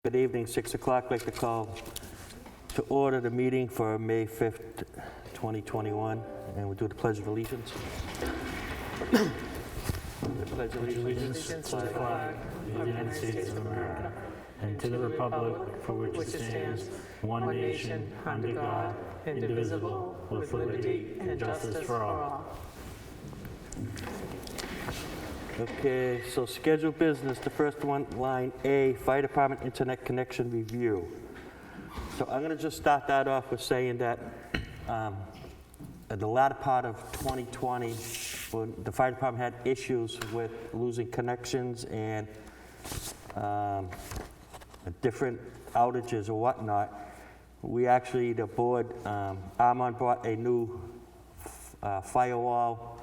Good evening, 6 o'clock. I'd like to call to order the meeting for May 5th, 2021, and we'll do the Pledge of Allegiance. The Pledge of Allegiance To the flag of the United States of America, and to the republic for which it stands, one nation, under God, indivisible, with liberty and justice for all. Okay, so scheduled business, the first one, line A, Fire Department Internet Connection Review. So I'm going to just start that off with saying that at the latter part of 2020, when the fire department had issues with losing connections and different outages or whatnot, we actually, the board, Armand brought a new firewall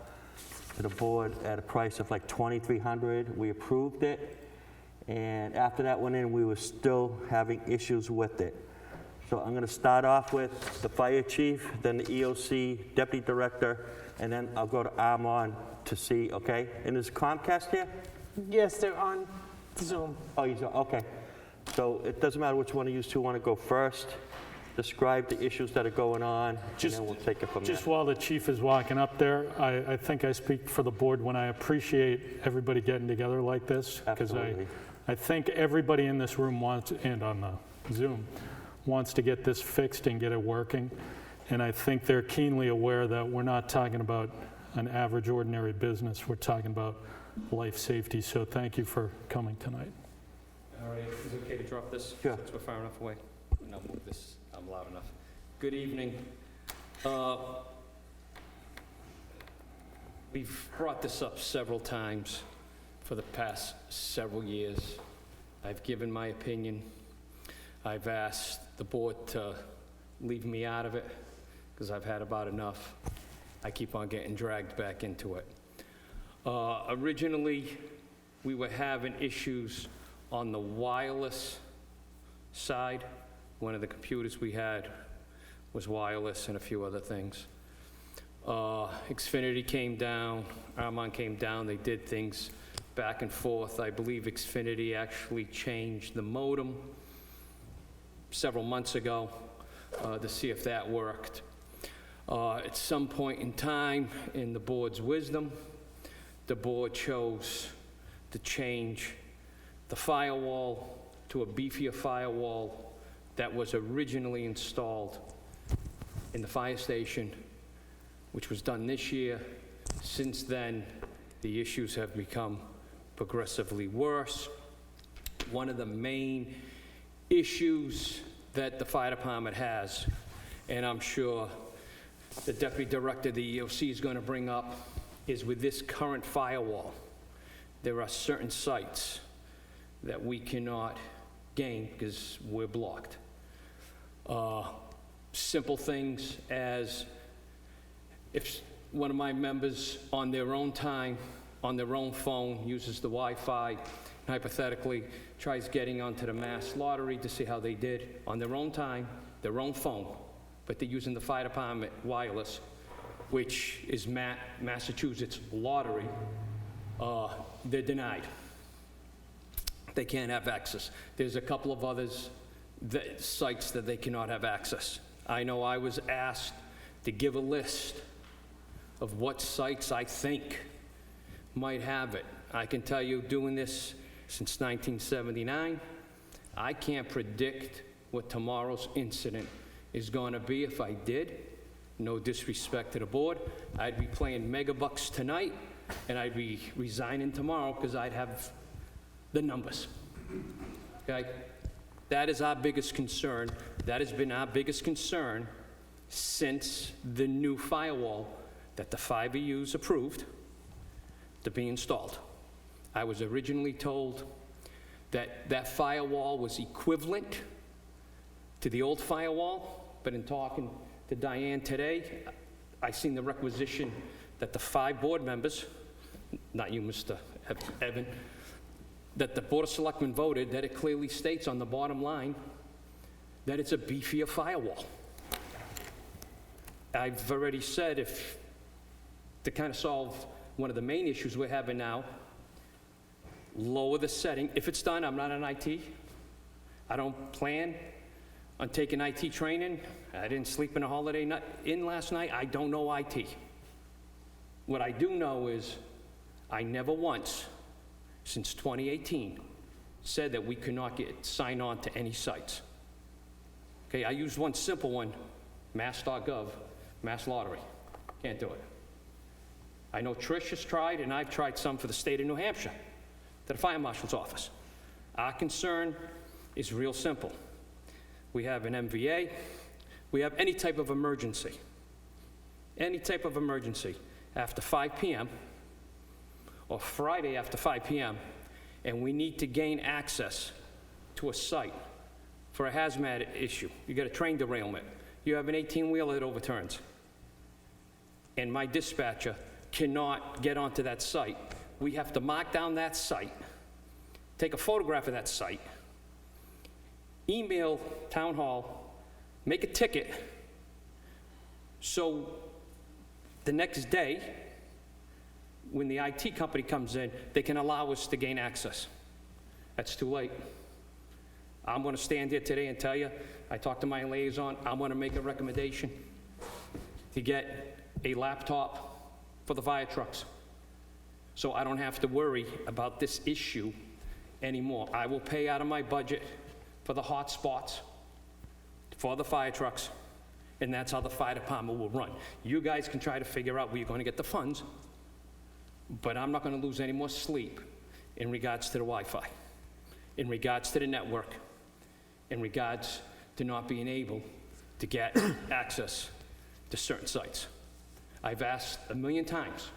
to the board at a price of like $2,300. We approved it, and after that went in, we were still having issues with it. So I'm going to start off with the fire chief, then the EOC deputy director, and then I'll go to Armand to see, okay? And is Comcast here? Yes, they're on Zoom. Oh, okay. So it doesn't matter which one of you two want to go first. Describe the issues that are going on, and then we'll take it from there. Just while the chief is walking up there, I think I speak for the board when I appreciate everybody getting together like this. Because I think everybody in this room wants, and on the Zoom, wants to get this fixed and get it working. And I think they're keenly aware that we're not talking about an average, ordinary business. We're talking about life safety. So thank you for coming tonight. All right, is it okay to drop this? Sure. Since we're far enough away? And I'll move this, I'm loud enough. Good evening. We've brought this up several times for the past several years. I've given my opinion. I've asked the board to leave me out of it because I've had about enough. I keep on getting dragged back into it. Originally, we were having issues on the wireless side. One of the computers we had was wireless and a few other things. Xfinity came down, Armand came down, they did things back and forth. I believe Xfinity actually changed the modem several months ago to see if that worked. At some point in time, in the board's wisdom, the board chose to change the firewall to a beefier firewall that was originally installed in the fire station, which was done this year. Since then, the issues have become progressively worse. One of the main issues that the fire department has, and I'm sure the deputy director of the EOC is going to bring up, is with this current firewall, there are certain sites that we cannot gain because we're blocked. Simple things as if one of my members on their own time, on their own phone, uses the Wi-Fi, hypothetically tries getting onto the mass lottery to see how they did on their own time, their own phone, but they're using the fire department wireless, which is Massachusetts lottery, they're denied. They can't have access. There's a couple of others, sites that they cannot have access. I know I was asked to give a list of what sites I think might have it. I can tell you, doing this since 1979, I can't predict what tomorrow's incident is going to be. If I did, no disrespect to the board, I'd be playing megabucks tonight, and I'd be resigning tomorrow because I'd have the numbers, okay? That is our biggest concern. That has been our biggest concern since the new firewall that the 5 EUs approved to be installed. I was originally told that that firewall was equivalent to the old firewall, but in talking to Diane today, I seen the requisition that the 5 board members, not you, Mr. Evan, that the Board of Selectmen voted, that it clearly states on the bottom line that it's a beefier firewall. I've already said, if to kind of solve one of the main issues we're having now, lower the setting. If it's done, I'm not an IT, I don't plan on taking IT training. I didn't sleep in a Holiday Inn last night. I don't know IT. What I do know is I never once, since 2018, said that we could not sign on to any sites. Okay, I used one simple one, mass.gov, Mass Lottery. Can't do it. I know Trish has tried, and I've tried some for the state of New Hampshire, to the fire marshal's office. Our concern is real simple. We have an MVA. We have any type of emergency. Any type of emergency after 5 p.m. or Friday after 5 p.m., and we need to gain access to a site for a hazmat issue. You got a train derailment. You have an 18-wheeler that overturns. And my dispatcher cannot get onto that site. We have to mark down that site, take a photograph of that site, email town hall, make a ticket, so the next day, when the IT company comes in, they can allow us to gain access. That's too late. I'm going to stand here today and tell you, I talked to my liaison, I'm going to make a recommendation to get a laptop for the fire trucks, so I don't have to worry about this issue anymore. I will pay out of my budget for the hot spots, for the fire trucks, and that's how the fire department will run. You guys can try to figure out where you're going to get the funds, but I'm not going to lose any more sleep in regards to the Wi-Fi, in regards to the network, in regards to not being able to get access to certain sites. I've asked a million times,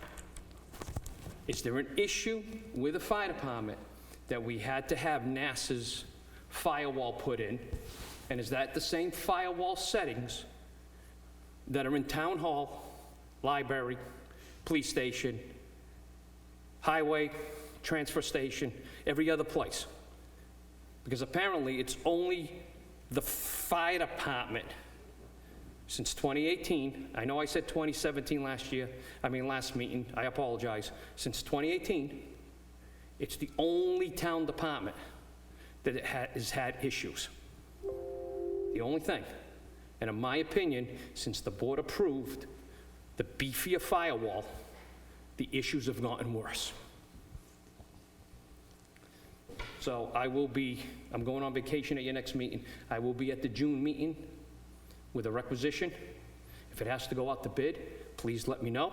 is there an issue with the fire department that we had to have NASA's firewall put in, and is that the same firewall settings that are in town hall, library, police station, highway, transfer station, every other place? Because apparently it's only the fire department since 2018. I know I said 2017 last meeting, I apologize. Since 2018, it's the only town department that has had issues. The only thing. And in my opinion, since the board approved the beefier firewall, the issues have gotten worse. So I'm going on vacation at your next meeting. I will be at the June meeting with a requisition. If it has to go out to bid, please let me know,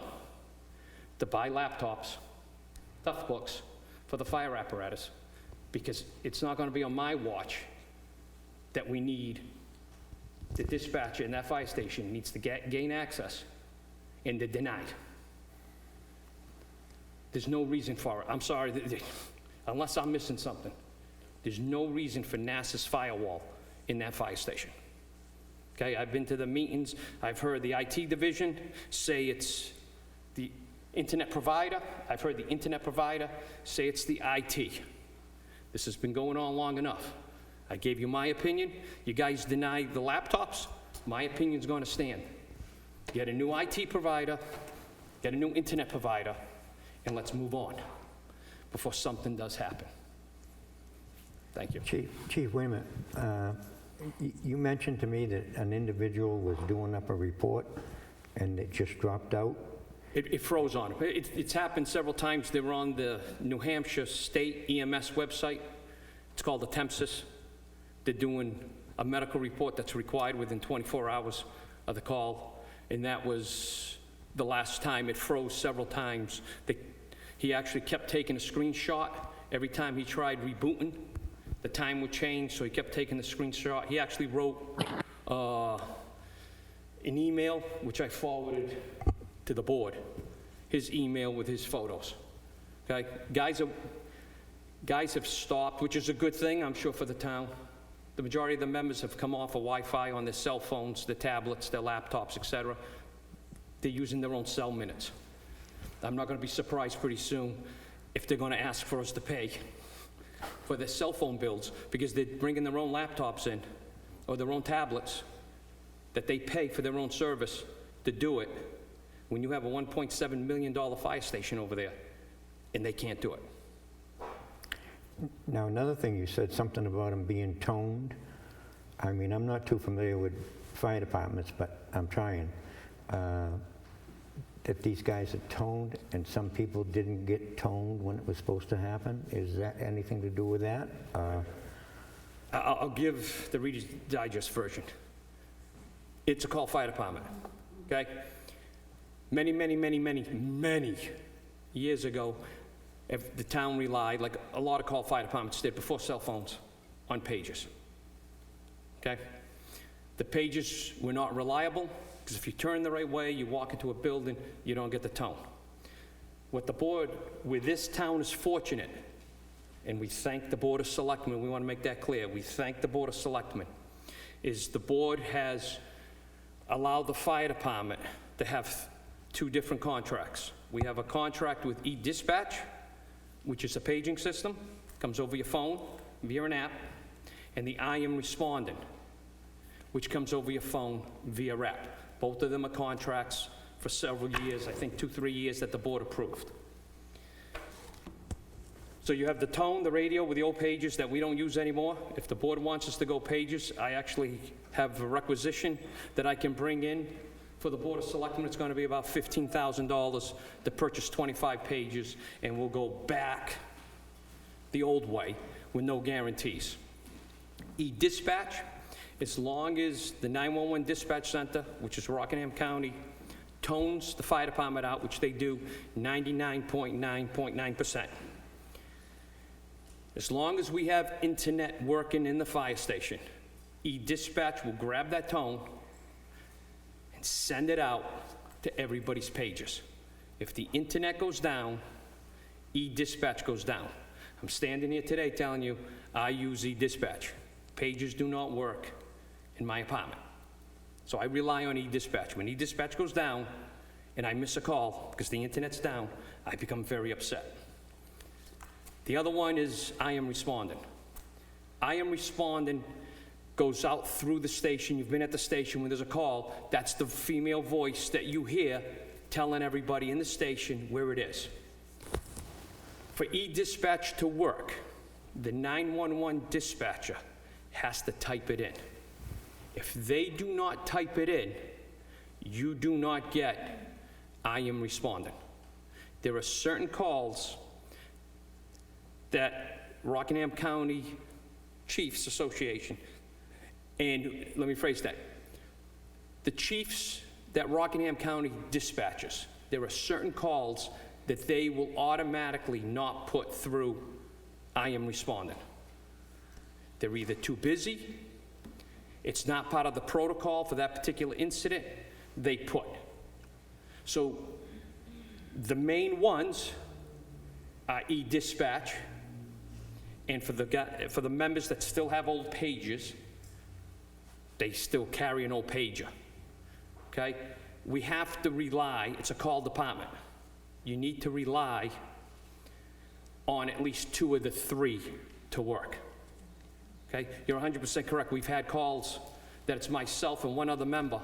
to buy laptops, tough books for the fire apparatus, because it's not going to be on my watch that we need the dispatcher in that fire station needs to gain access, and they're denied. There's no reason for it. I'm sorry, unless I'm missing something. There's no reason for NASA's firewall in that fire station. Okay, I've been to the meetings. I've heard the IT division say it's the internet provider. I've heard the internet provider say it's the IT. This has been going on long enough. I gave you my opinion. You guys denied the laptops. My opinion's going to stand. Get a new IT provider, get a new internet provider, and let's move on before something does happen. Thank you. Chief, wait a minute. You mentioned to me that an individual was doing up a report and it just dropped out. It froze on them. It's happened several times. They were on the New Hampshire State EMS website. It's called the Tempsys. They're doing a medical report that's required within 24 hours of the call, and that was the last time. It froze several times. He actually kept taking a screenshot. Every time he tried rebooting, the time would change, so he kept taking the screenshot. He actually wrote an email, which I forwarded to the board, his email with his photos. Okay, guys have stopped, which is a good thing, I'm sure, for the town. The majority of the members have come off of Wi-Fi on their cell phones, their tablets, their laptops, etc. They're using their own cell minutes. I'm not going to be surprised pretty soon if they're going to ask for us to pay for their cell phone bills, because they're bringing their own laptops in or their own tablets that they pay for their own service to do it, when you have a $1.7 million fire station over there and they can't do it. Now, another thing, you said something about them being toned. I mean, I'm not too familiar with fire departments, but I'm trying. If these guys are toned and some people didn't get toned when it was supposed to happen, is that anything to do with that? I'll give the Reader's Digest version. It's a call fire department, okay? Many years ago, if the town relied, like a lot of call fire departments did before cell phones, on pagers, okay? The pagers were not reliable, because if you turn the right way, you walk into a building, you don't get the tone. What the board, where this town is fortunate, and we thank the Board of Selectmen, we want to make that clear, we thank the Board of Selectmen, is the board has allowed the fire department to have two different contracts. We have a contract with e-dispatch, which is a paging system, comes over your phone via an app, and the I Am Responding, which comes over your phone via app. Both of them are contracts for several years, I think 2-3 years, that the board approved. So you have the tone, the radio with the old pages that we don't use anymore. If the board wants us to go pages, I actually have a requisition that I can bring in for the Board of Selectmen. It's going to be about $15,000 to purchase 25 pages, and we'll go back the old way with no guarantees. E-dispatch, as long as the 911 dispatch center, which is Rockingham County, tones the fire department out, which they do 99.9%. As long as we have internet working in the fire station, e-dispatch will grab that tone and send it out to everybody's pages. If the internet goes down, e-dispatch goes down. I'm standing here today telling you I use e-dispatch. Pages do not work in my apartment. So I rely on e-dispatch. When e-dispatch goes down and I miss a call because the internet's down, I become very upset. The other one is I Am Responding. I Am Responding goes out through the station. You've been at the station when there's a call. That's the female voice that you hear telling everybody in the station where it is. For e-dispatch to work, the 911 dispatcher has to type it in. If they do not type it in, you do not get I Am Responding. There are certain calls that Rockingham County Chiefs Association, and let me phrase that, the chiefs that Rockingham County dispatches, there are certain calls that they will automatically not put through I Am Responding. They're either too busy, it's not part of the protocol for that particular incident, they put. So the main ones are e-dispatch, and for the members that still have old pages, they still carry an old pager, okay? We have to rely, it's a call department. You need to rely on at least 2 of the 3 to work, okay? You're 100% correct. We've had calls that it's myself and one other member.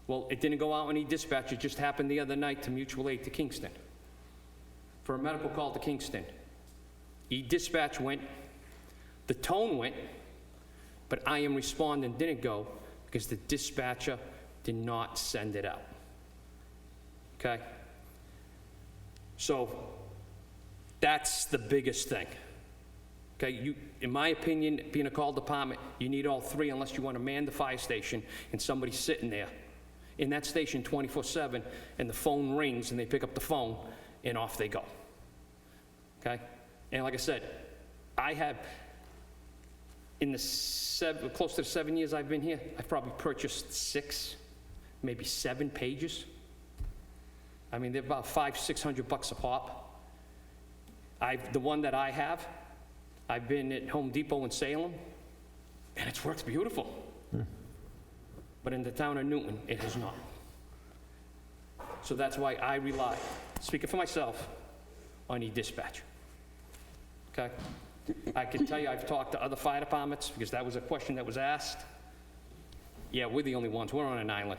Well, it didn't go out on e-dispatch. It just happened the other night to mutual aid to Kingston for a medical call to Kingston. E-dispatch went, the tone went, but I Am Responding didn't go because the dispatcher did not send it out, okay? So that's the biggest thing, okay? In my opinion, being a call department, you need all 3 unless you want to man the fire station and somebody's sitting there in that station 24/7 and the phone rings and they pick up the phone and off they go, okay? And like I said, I have, in the close to the 7 years I've been here, I've probably purchased 6, maybe 7 pages. I mean, they're about $500-600 a pop. The one that I have, I've been at Home Depot in Salem, and it's worked beautiful. But in the town of Newton, it has not. So that's why I rely, speaking for myself, on e-dispatch. Okay? I can tell you I've talked to other fire departments because that was a question that was asked. Yeah, we're the only ones. We're on an island.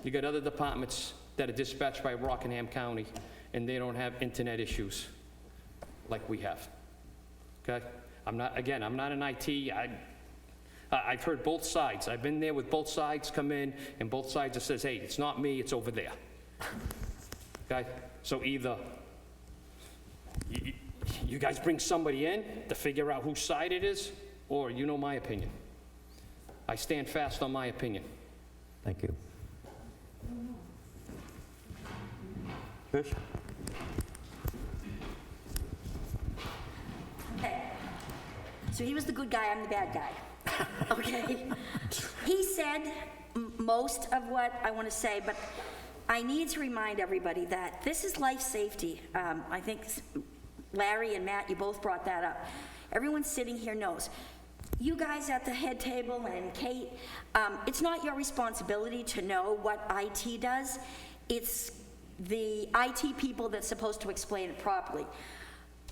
You got other departments that are dispatched by Rockingham County and they don't have internet issues. like we have. Okay? I'm not an IT. I've heard both sides. I've been there with both sides come in, and both sides that says, hey, it's not me, it's over there. Okay? So either you guys bring somebody in to figure out whose side it is, or you know my opinion. I stand fast on my opinion. Thank you. Trish? Okay. So he was the good guy, I'm the bad guy. Okay? He said most of what I want to say, but I need to remind everybody that this is life safety. I think Larry and Matt, you both brought that up. Everyone sitting here knows. You guys at the head table and Kate, it's not your responsibility to know what IT does. It's the IT people that's supposed to explain it properly.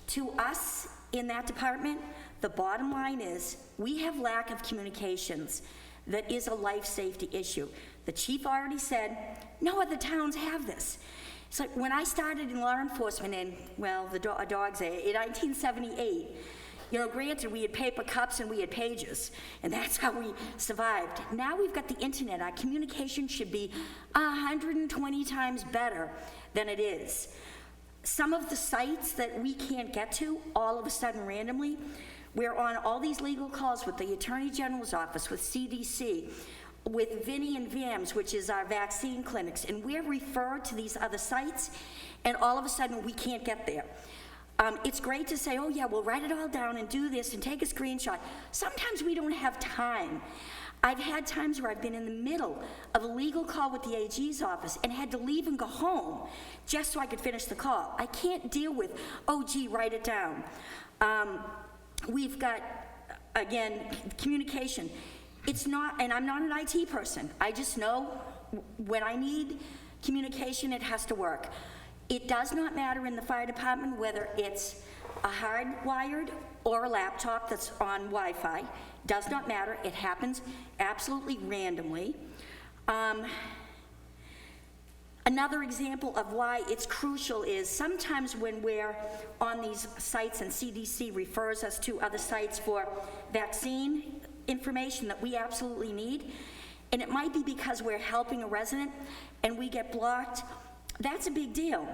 To us in that department, the bottom line is we have lack of communications that is a life safety issue. The chief already said, no other towns have this. It's like when I started in law enforcement in, well, the dog's age, in 1978, you know, granted, we had paper cups and we had pages, and that's how we survived. Now we've got the internet. Our communication should be 120 times better than it is. Some of the sites that we can't get to, all of a sudden randomly, we're on all these legal calls with the Attorney General's office, with CDC, with Vinnie and VAMS, which is our vaccine clinics, and we're referred to these other sites, and all of a sudden we can't get there. It's great to say, oh yeah, we'll write it all down and do this and take a screenshot. Sometimes we don't have time. I've had times where I've been in the middle of a legal call with the AG's office and had to leave and go home just so I could finish the call. I can't deal with, oh gee, write it down. We've got, again, communication. It's not, and I'm not an IT person. I just know when I need communication, it has to work. It does not matter in the fire department whether it's a hardwired or a laptop that's on Wi-Fi. Does not matter. It happens absolutely randomly. Another example of why it's crucial is sometimes when we're on these sites and CDC refers us to other sites for vaccine information that we absolutely need, and it might be because we're helping a resident and we get blocked. That's a big deal.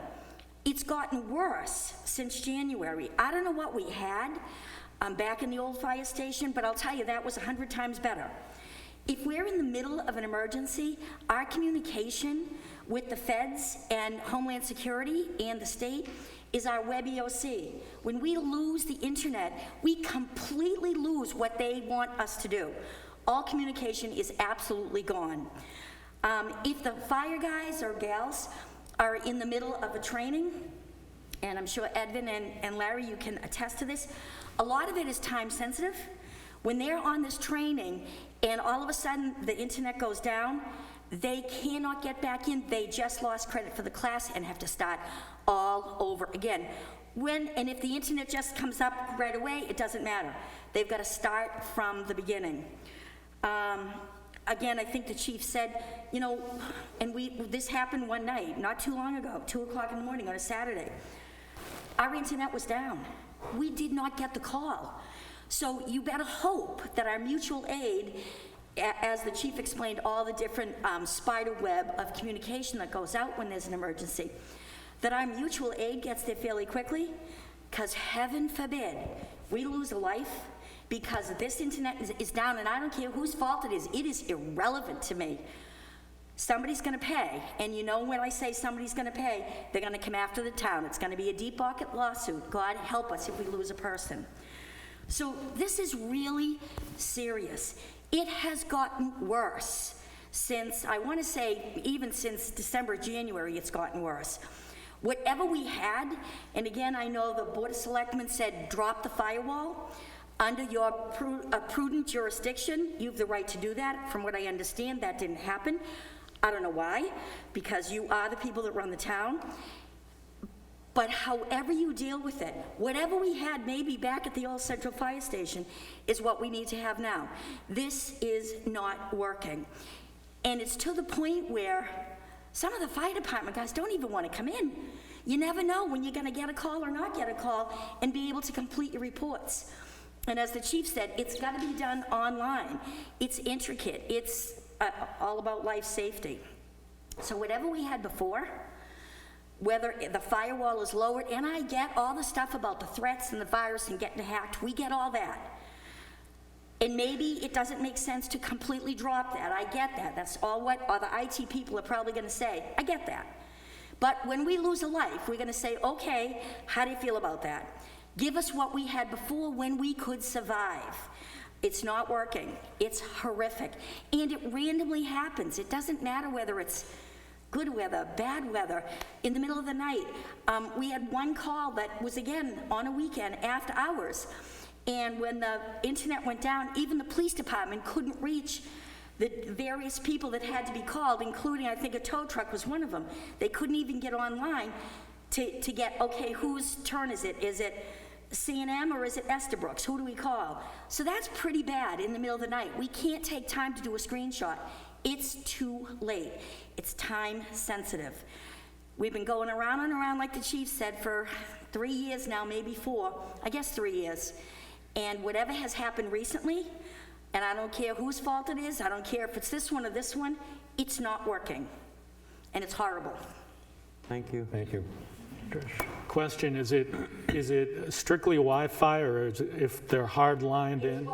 It's gotten worse since January. I don't know what we had back in the old fire station, but I'll tell you, that was 100 times better. If we're in the middle of an emergency, our communication with the feds and Homeland Security and the state is our web EOC. When we lose the internet, we completely lose what they want us to do. All communication is absolutely gone. If the fire guys or gals are in the middle of a training, and I'm sure Edvin and Larry, you can attest to this, a lot of it is time sensitive. When they're on this training and all of a sudden the internet goes down, they cannot get back in. They just lost credit for the class and have to start all over again. And if the internet just comes up right away, it doesn't matter. They've got to start from the beginning. Again, I think the chief said, you know, and this happened one night, not too long ago, 2 o'clock in the morning on a Saturday. Our internet was down. We did not get the call. So you better hope that our mutual aid, as the chief explained, all the different spider web of communication that goes out when there's an emergency, that our mutual aid gets there fairly quickly, because heaven forbid we lose a life because this internet is down, and I don't care whose fault it is irrelevant to me. Somebody's gonna pay, and you know when I say somebody's gonna pay, they're gonna come after the town. It's gonna be a deep pocket lawsuit. God help us if we lose a person. So this is really serious. It has gotten worse since, I wanna say, even since December, January, it's gotten worse. Whatever we had, and again, I know the Board of Selectmen said drop the firewall. Under your prudent jurisdiction, you have the right to do that. From what I understand, that didn't happen. I don't know why, because you are the people that run the town. But however you deal with it, whatever we had maybe back at the old Central Fire Station is what we need to have now. This is not working. And it's to the point where some of the fire department guys don't even want to come in You never know when you're going to get a call or not get a call and be able to complete your reports. And as the chief said, it's got to be done online. It's intricate. It's all about life safety. So whatever we had before, whether the firewall is lowered, and I get all the stuff about the threats and the virus and getting hacked, we get all that. And maybe it doesn't make sense to completely drop that. I get that. That's all what other IT people are probably going to say. I get that. But when we lose a life, we're going to say, okay, how do you feel about that? Give us what we had before when we could survive. It's not working. It's horrific. And it randomly happens. It doesn't matter whether it's good weather, bad weather, in the middle of the night. We had one call that was, again, on a weekend after hours. And when the internet went down, even the police department couldn't reach the various people that had to be called, including, I think, a tow truck was one of them. They couldn't even get online to get, okay, whose turn is it? Is it C&M or is it Estabrooks? Who do we call? So that's pretty bad in the middle of the night. We can't take time to do a screenshot. It's too late. It's time sensitive. We've been going around and around, like the chief said, for 3 years now, maybe 4, I guess 3 years. And whatever has happened recently, and I don't care whose fault it is, I don't care if it's this one or this one, it's not working. And it's horrible. Thank you. Thank you. Question, is it strictly Wi-Fi, or is it, if they're hard lined in?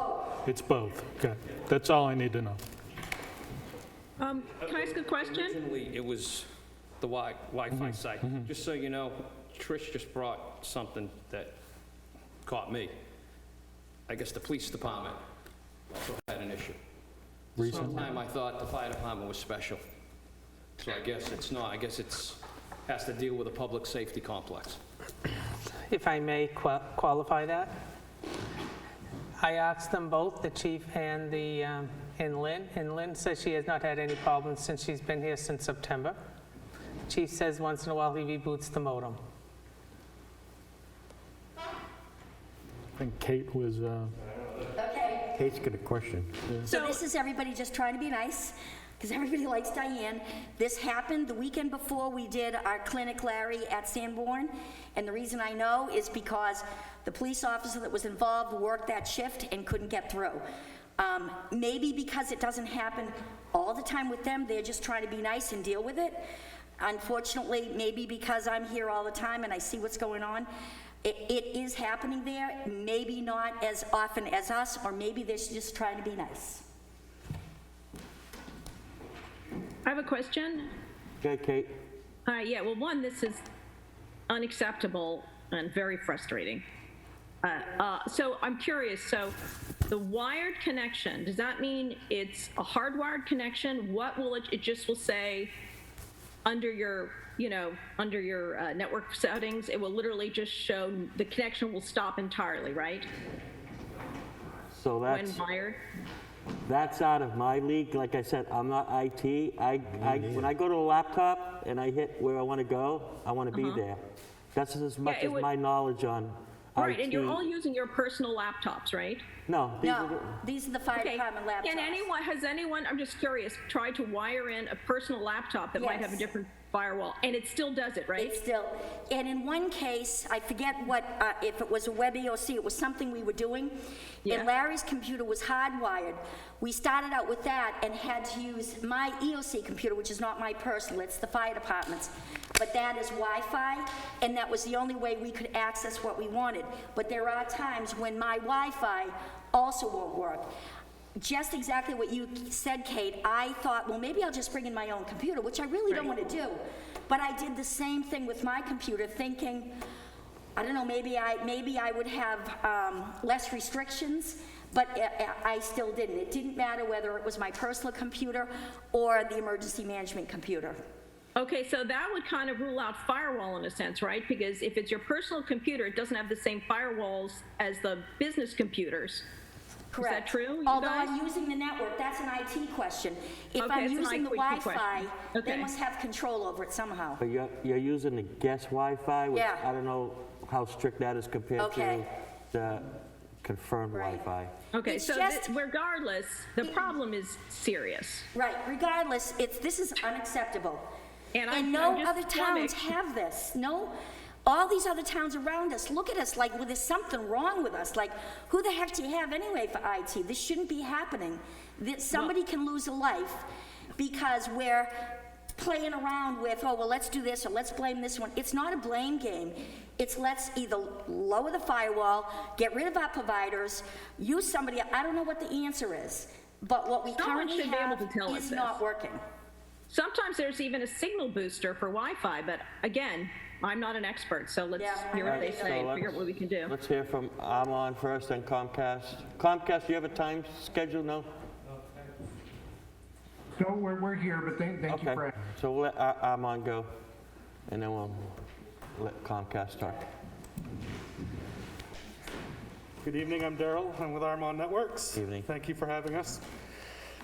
It's both. Okay, that's all I need to know. Can I ask a question? Originally, it was the Wi-Fi site. Just so you know, Trish just brought something that caught me. I guess the police department also had an issue. Recently? Sometime I thought the fire department was special. So I guess it's not. I guess it's has to deal with a public safety complex. If I may qualify that, I asked them both, the chief and Lynn, and Lynn says she has not had any problems since she's been here since September. Chief says once in a while he reboots the modem. I think Kate was, Okay. Kate's got a question. So this is everybody just trying to be nice, because everybody likes Diane. This happened the weekend before we did our clinic, Larry, at Sanborn. And the reason I know is because the police officer that was involved worked that shift and couldn't get through. Maybe because it doesn't happen all the time with them, they're just trying to be nice and deal with it. Unfortunately, maybe because I'm here all the time and I see what's going on, it is happening there, maybe not as often as us, or maybe they're just trying to be nice. I have a question. Okay, Kate? Yeah, well, one, this is unacceptable and very frustrating. So I'm curious, so the wired connection, does that mean it's a hardwired connection? What will it just will say under your, under your network settings, it will literally just show the connection will stop entirely, right? So When wired? that's out of my league. Like I said, I'm not IT. When I go to a laptop and I hit where I want to go, I want to be there. That's as much as my knowledge on Right, IT. and you're all using your personal laptops, right? No, These are the fire department laptops. Has anyone, I'm just curious, tried to wire in a personal laptop that might have a Yes. different firewall, and it still does it, right? It still, and in one case, I forget what, if it was a web EOC, it was something we were doing, Yeah. and Larry's computer was hardwired. We started out with that and had to use my EOC computer, which is not my personal, it's the fire department's, but that is Wi-Fi, and that was the only way we could access what we wanted. But there are times when my Wi-Fi also won't work. Just exactly what you said, Kate, I thought, well, maybe I'll just bring in my own computer, which I really don't want to do. But I did the same thing with my computer, thinking, I don't know, maybe I would have less restrictions, but I still didn't. It didn't matter whether it was my personal computer or the emergency management computer. Okay, so that would kind of rule out firewall in a sense, right? Because if it's your personal computer, it doesn't have the same firewalls as the business computers. Correct. Is that true, you Although guys? I'm using the network, that's an IT question. If Okay, I'm it's an using the IT Wi-Fi, question. they Okay. must have control over it somehow. But you're using the guest Wi-Fi, which Yeah. I don't know how strict that is compared Okay. to the confirmed Right. Wi-Fi. Okay, It's so just- regardless, the problem is serious. Right, regardless, this is unacceptable. And And I'm no just other towns flummoxed. have this. No, all these other towns around us, look at us like, well, there's something wrong with us. Like, who the heck do you have anyway for IT? This shouldn't be happening. That somebody can lose a life because we're playing around with, oh, well, let's do this, or let's blame this one. It's not a blame game. It's let's either lower the firewall, get rid of our providers, use somebody, I don't know what the answer is, but what we Someone currently should be able have to tell us is this. not working. Sometimes there's even a signal booster for Wi-Fi, but again, I'm not an expert, so let's Yeah, hear what they I say and So figure out what we can do. Let's hear from Armon first, then Comcast. Comcast, do you have a time schedule? No? No, we're here, but thank you Okay, for so we'll let Armon go, and then we'll let Comcast talk. Good evening, I'm Daryl. I'm with Armon Networks. Evening. Thank you for having us.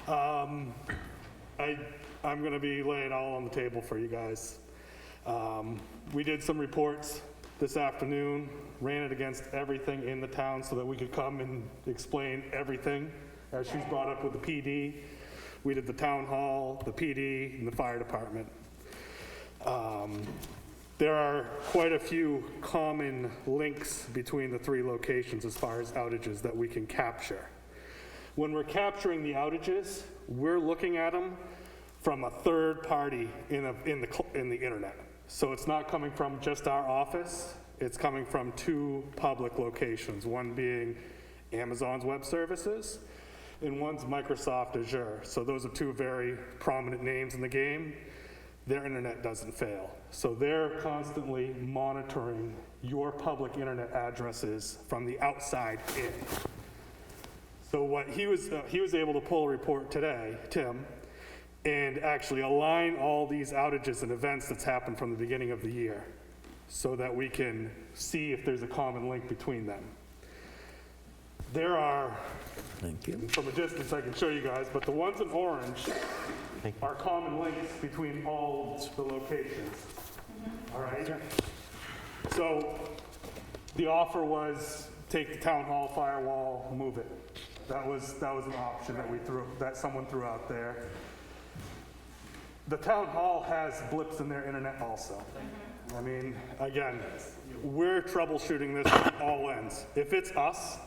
I'm going to be laying all on the table for you guys. We did some reports this afternoon, ran it against everything in the town so that we could come and explain everything, as she's brought up with the PD. We did the town hall, the PD, and the fire department. There are quite a few common links between the three locations as far as outages that we can capture. When we're capturing the outages, we're looking at them from a third party in the internet. So it's not coming from just our office, it's coming from two public locations, one being Amazon's Web Services and one's Microsoft Azure. So those are two very prominent names in the game. Their internet doesn't fail. So they're constantly monitoring your public internet addresses from the outside in. So what he was able to pull a report today, Tim, and actually align all these outages and events that's happened from the beginning of the year so that we can see if there's a common link between them. There are, Thank you. from a distance I can show you guys, but the ones in orange are common links between all the locations. All right? So the offer was take the town hall firewall, move it. That was an option that someone threw out there. The town hall has blips in their internet also. I mean, again, we're troubleshooting this from all ends. If it's us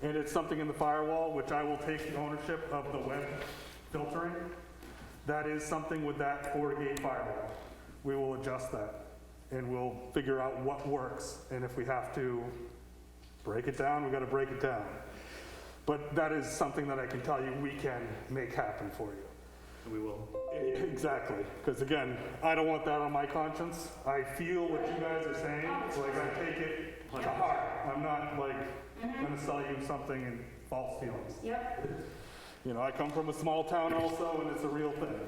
and it's something in the firewall, which I will take the ownership of the web filtering, that is something with that FortiGate firewall. We will adjust that and we'll figure out what works. And if we have to break it down, we got to break it down. But that is something that I can tell you we can make happen for you. We will. Exactly, because again, I don't want that on my conscience. I feel what you guys are saying, so like I take it to heart. I'm not like gonna sell you something in false feelings. Yep. You know, I come from a small town also, and it's a real thing.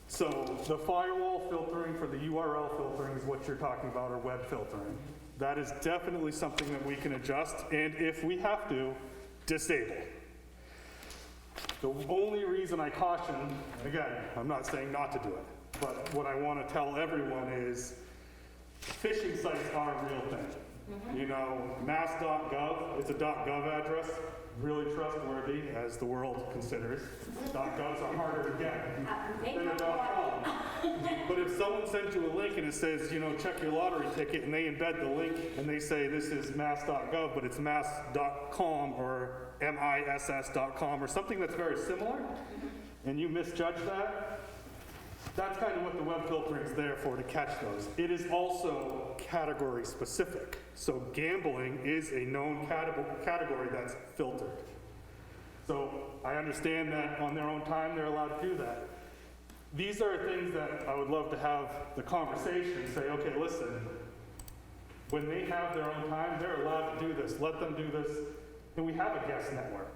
So the firewall filtering for the URL filtering is what you're talking about, or web filtering. That is definitely something that we can adjust, and if we have to, disable. The only reason I caution, again, I'm not saying not to do it, but what I want to tell everyone is phishing sites are a real thing. You know, mass.gov, it's a .gov address, really trustworthy as the world considers. .govs are harder to get than a .com. But if someone sends you a link and it says, you know, check your lottery ticket, and they embed the link and they say this is mass.gov, but it's mass.com or miss.com or something that's very similar, and you misjudge that, that's kind of what the web filtering is there for, to catch those. It is also category specific. So gambling is a known category that's filtered. So I understand that on their own time they're allowed to do that. These are things that I would love to have the conversation, say, okay, listen, when they have their own time, they're allowed to do this. Let them do this. And we have a guest network.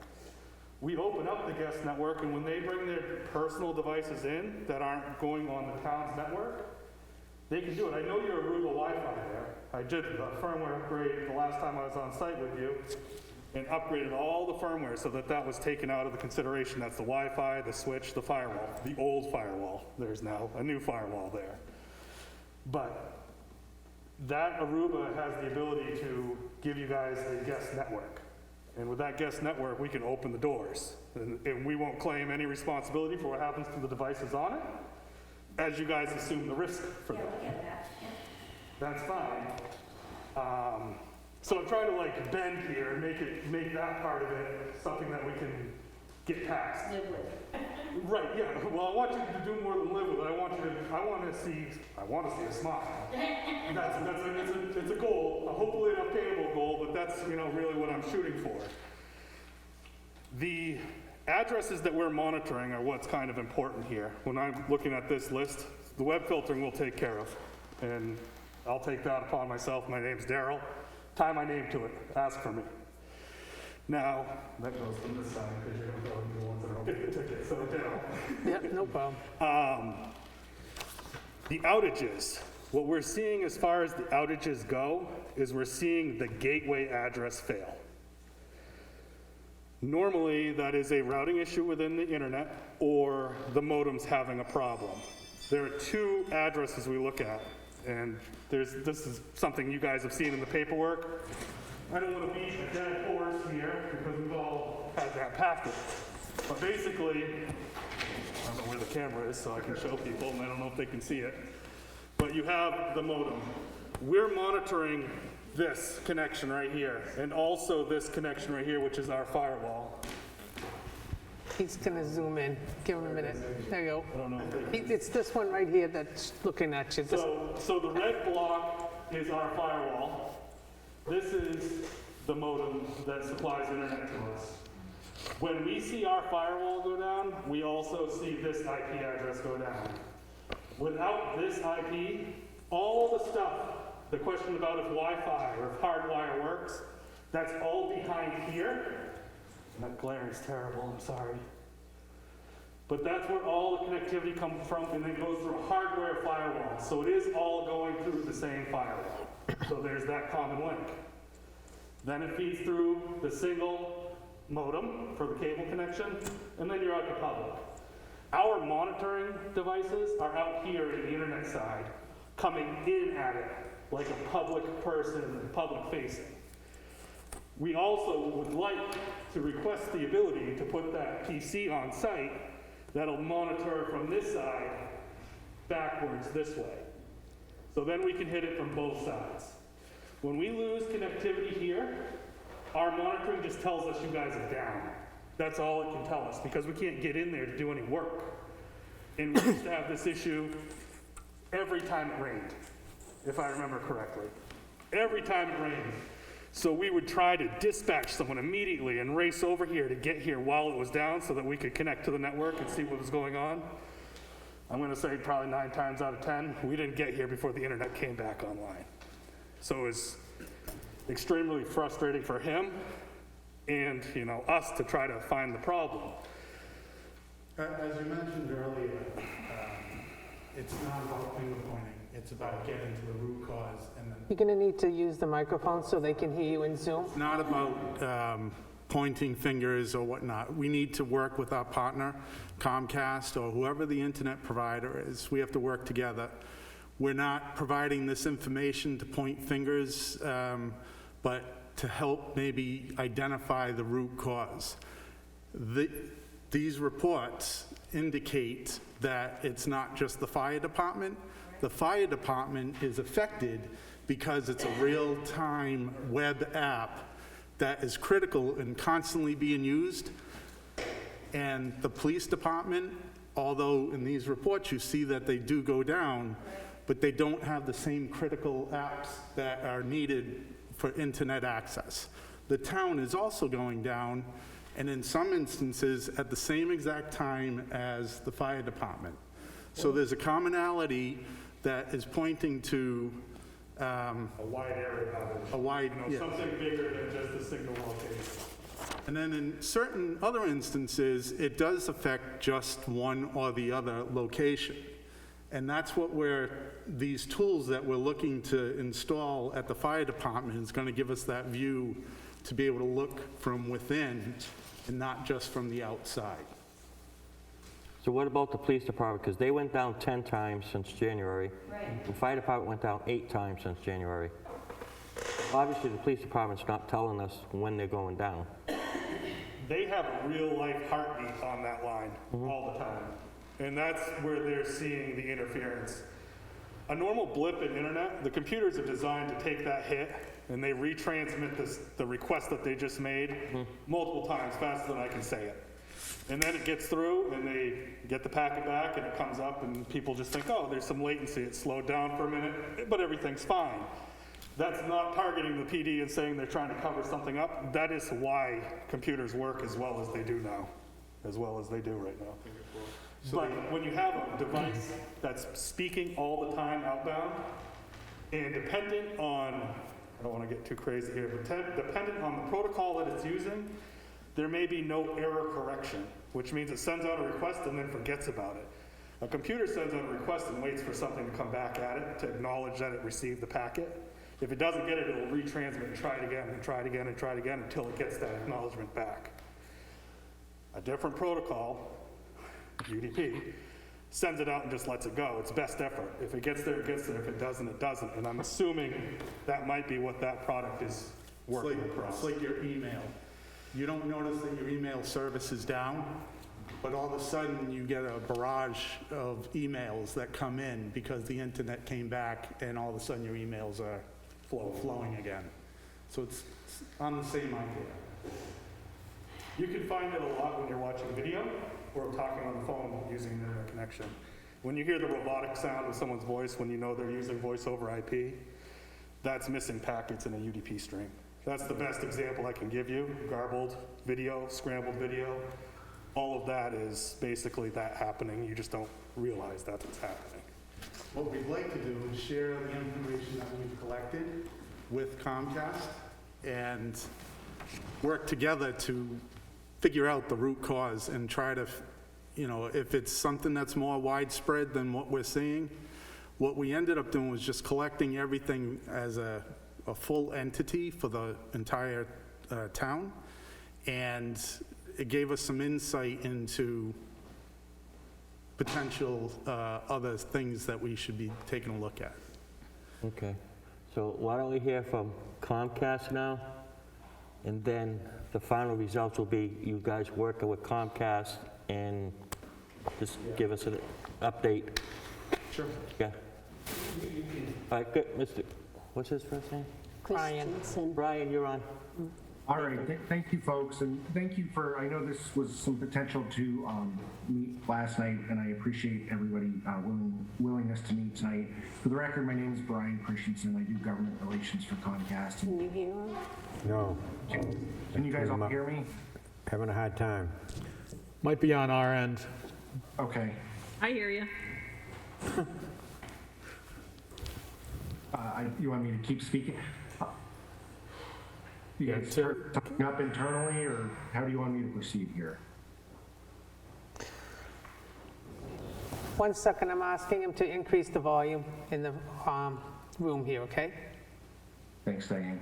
We open up the guest network, and when they bring their personal devices in that aren't going on the town's network, they can do it. I know you're Aruba Wi-Fi there. I did the firmware upgrade the last time I was on site with you and upgraded all the firmware so that that was taken out of the consideration. That's the Wi-Fi, the switch, the firewall, the old firewall. There's now a new firewall there. But that Aruba has the ability to give you guys a guest network. And with that guest network, we can open the doors. And we won't claim any responsibility for what happens to the devices on it. as you guys assume the risk for that. That's fine. So I'm trying to like bend here and make that part of it something that we can get past. Live with. Right, yeah. Well, I want you to do more than live with it. I want to see a smile. It's a goal, hopefully an obtainable goal, but that's, really what I'm shooting for. The addresses that we're monitoring are what's kind of important here. When I'm looking at this list, the web filtering we'll take care of. And I'll take that upon myself. My name's Daryl. Tie my name to it. Ask for me. Now, that goes from this side because you're going to go and the ones that don't get the ticket. So, Daryl. Yeah, no problem. The outages. What we're seeing as far as the outages go is we're seeing the gateway address fail. Normally, that is a routing issue within the internet or the modem's having a problem. There are two addresses we look at, and this is something you guys have seen in the paperwork. I don't want to beat a dead horse here because we've all had that packet. But basically, I don't know where the camera is so I can show people, and I don't know if they can see it. But you have the modem. We're monitoring this connection right here, and also this connection right here, which is our firewall. He's gonna zoom in. Give him a minute. There you go. I don't know if they can. It's this one right here that's looking at you. So the red block is our firewall. This is the modem that supplies internet to us. When we see our firewall go down, we also see this IP address go down. Without this IP, all the stuff, the question about if Wi-Fi or if hardwire works, that's all behind here. And that glare is terrible, I'm sorry. But that's where all the connectivity comes from, and then goes through a hardware firewall. So it is all going through the same firewall. So there's that common link. Then it feeds through the single modem for the cable connection, and then you're out to public. Our monitoring devices are out here in the internet side, coming in at it like a public person, public facing. We also would like to request the ability to put that PC on site that'll monitor from this side backwards this way. So then we can hit it from both sides. When we lose connectivity here, our monitoring just tells us you guys are down. That's all it can tell us because we can't get in there to do any work. And we used to have this issue every time it rained, if I remember correctly. Every time it rained. So we would try to dispatch someone immediately and race over here to get here while it was down so that we could connect to the network and see what was going on. I'm going to say probably 9 times out of 10, we didn't get here before the internet came back online. So it was extremely frustrating for him and, us to try to find the problem. As you mentioned earlier, it's not about finger pointing. It's about getting to the root cause. And then You're gonna need to use the microphone so they can hear you in Zoom. it's not about pointing fingers or whatnot. We need to work with our partner, Comcast, or whoever the internet provider is. We have to work together. We're not providing this information to point fingers, but to help maybe identify the root cause. These reports indicate that it's not just the fire department. The fire department is affected because it's a real-time web app that is critical and constantly being used. And the police department, although in these reports you see that they do go down, but they don't have the same critical apps that are needed for internet access. The town is also going down, and in some instances at the same exact time as the fire department. So there's a commonality that is pointing to A wide area of it. a wide, yeah. Something bigger than just a single location. And then in certain other instances, it does affect just one or the other location. And that's what these tools that we're looking to install at the fire department is going to give us that view to be able to look from within and not just from the outside. So what about the police department? Because they went down 10 times since January. Right. The fire department went down 8 times since January. Obviously, the police department's not telling us when they're going down. They have a real-life heartbeat on that line all the time. And that's where they're seeing the interference. A normal blip in internet, the computers are designed to take that hit and they retransmit the request that they just made multiple times faster than I can say it. And then it gets through and they get the packet back and it comes up and people just think, oh, there's some latency, it slowed down for a minute, but everything's fine. That's not targeting the PD and saying they're trying to cover something up. That is why computers work as well as they do now, as well as they do right now. But when you have a device that's speaking all the time outbound, and dependent on, I don't want to get too crazy here, but dependent on the protocol that it's using, there may be no error correction, which means it sends out a request and then forgets about it. A computer sends out a request and waits for something to come back at it to acknowledge that it received the packet. If it doesn't get it, it'll retransmit and try it again and try it again and try it again until it gets that acknowledgement back. A different protocol, UDP, sends it out and just lets it go. It's best effort. If it gets there, it gets there. If it doesn't, it doesn't. And I'm assuming that might be what that product is working across. It's like your email. You don't notice that your email service is down, but all of a sudden you get a barrage of emails that come in because the internet came back and all of a sudden your emails are flowing again. So it's on the same idea. You can find it a lot when you're watching video or talking on the phone using an internet connection. When you hear the robotic sound of someone's voice, when you know they're using voice over IP, that's missing packets in a UDP stream. That's the best example I can give you. Garbled video, scrambled video, all of that is basically that happening. You just don't realize that's what's happening. What we'd like to do is share the information that we've collected with Comcast and work together to figure out the root cause and try to, if it's something that's more widespread than what we're seeing. What we ended up doing was just collecting everything as a full entity for the entire town, and it gave us some insight into potential other things that we should be taking a look at. Okay, so why don't we hear from Comcast now? And then the final results will be you guys working with Comcast and just give us an update. Sure. Yeah. All right, good, what's his first name? Brian. Brian, you're on. All right, thank you, folks, and thank you for, I know this was some potential to meet last night, and I appreciate everybody willingness to meet tonight. For the record, my name is Brian Christensen. I do government relations for Comcast. Can you hear him? No, Can you guys all hear me? having a hard time. Might be on our end. Okay. I hear you. You want me to keep speaking? You guys start talking up internally, or how do you want me to proceed here? 1 second, I'm asking him to increase the volume in the room here, okay? Thanks, Diane.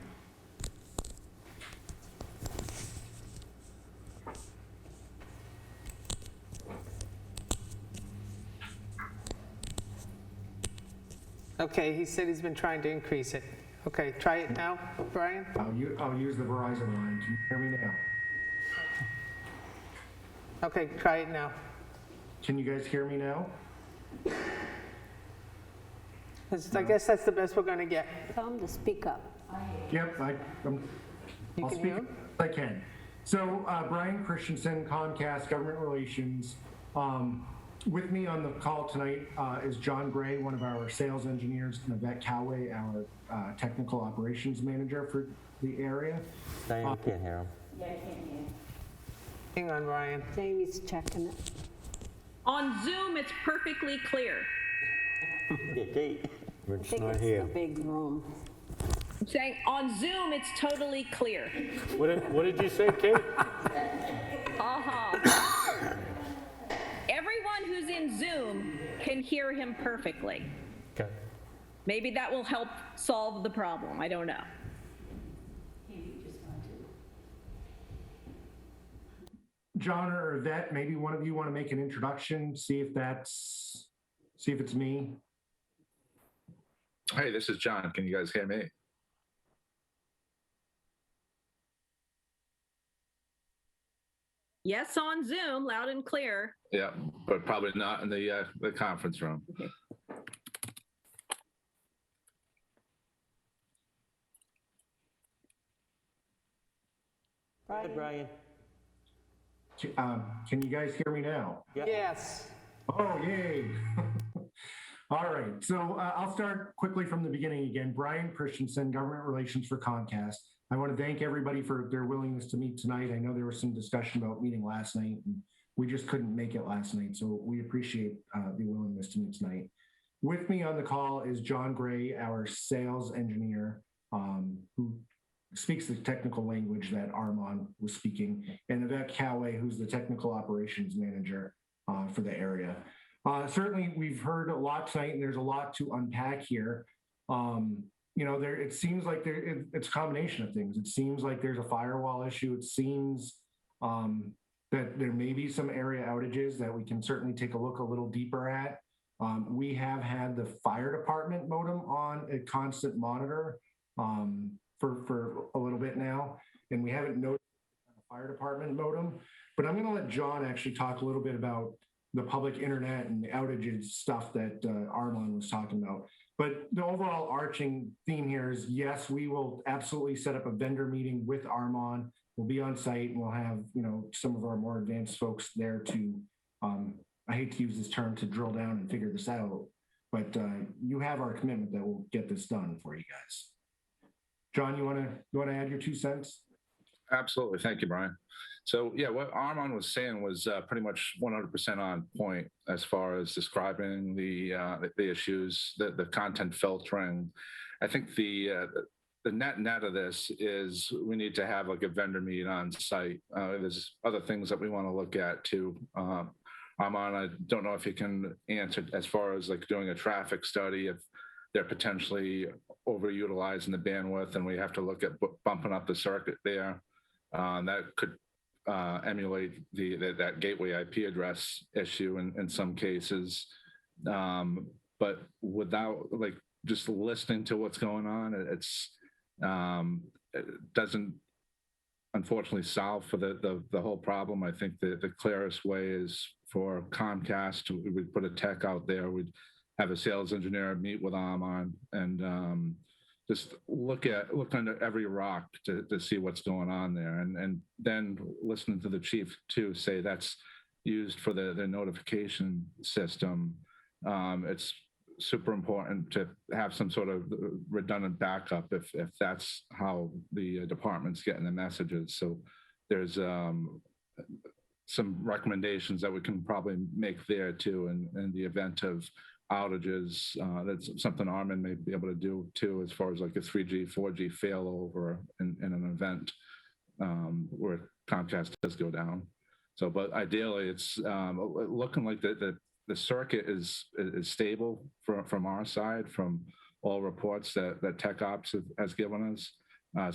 Okay, he said he's been trying to increase it. Okay, try it now, Brian? I'll use the Verizon line. Can you hear me now? Okay, try it now. Can you guys hear me now? I guess that's the best we're going to get. Tell him to speak up. Yep, I'll can speak hear him? if I can. So Brian Christensen, Comcast Government Relations. With me on the call tonight is John Gray, one of our sales engineers, and Yvette Coway, our technical operations manager for the area. Diane, you can't hear him. Yeah, I can't hear. Hang on, Ryan. Jamie's checking it. On Zoom, it's perfectly clear. Yeah, Kate. I It's think not it's here. the big room. I'm saying on Zoom, it's totally clear. What did you say, Kate? Everyone who's in Zoom can hear him perfectly. Okay. Maybe that will help solve the problem. I don't know. John or Yvette, maybe one of you want to make an introduction, see if it's me. Hey, this is John. Can you guys hear me? Yes, on Zoom, loud and clear. Yeah, but probably not in the conference room. Hi, Brian. Can you guys hear me now? Yes. Oh, yay. All right, so I'll start quickly from the beginning again. Brian Christensen, Government Relations for Comcast. I want to thank everybody for their willingness to meet tonight. I know there was some discussion about meeting last night, and we just couldn't make it last night, so we appreciate the willingness to meet tonight. With me on the call is John Gray, our sales engineer, who speaks the technical language that Armand was speaking, and Yvette Coway, who's the technical operations manager for the area. Certainly, we've heard a lot tonight, and there's a lot to unpack here. It seems like it's a combination of things. It seems like there's a firewall issue. It seems that there may be some area outages that we can certainly take a look a little deeper at. We have had the fire department modem on a constant monitor for a little bit now, and we haven't noticed the fire department modem. But I'm going to let John actually talk a little bit about the public internet and the outages stuff that Armand was talking about. But the overall arching theme here is, yes, we will absolutely set up a vendor meeting with Armand. We'll be on site and we'll have, some of our more advanced folks there to, I hate to use this term, to drill down and figure this out, but you have our commitment that we'll get this done for you guys. John, you want to add your 2 cents? Absolutely. Thank you, Brian. So yeah, what Armand was saying was pretty much 100% on point as far as describing the issues, the content filtering. I think the net of this is we need to have like a vendor meet on site. There's other things that we want to look at too. Armand, I don't know if you can answer as far as like doing a traffic study, if they're potentially overutilizing the bandwidth and we have to look at bumping up the circuit there. That could emulate that gateway IP address issue in some cases. But without like just listening to what's going on, it doesn't unfortunately solve for the whole problem. I think the clearest way is for Comcast, we'd put a tech out there, we'd have a sales engineer meet with Armand and just look under every rock to see what's going on there, and then listening to the chief too say that's used for the notification system. It's super important to have some sort of redundant backup if that's how the department's getting the messages. So there's some recommendations that we can probably make there too in the event of outages. That's something Armand may be able to do too, as far as like a 3G, 4G failover in an event where Comcast does go down. So, but ideally, it's looking like the circuit is stable from our side, from all reports that Tech Ops has given us.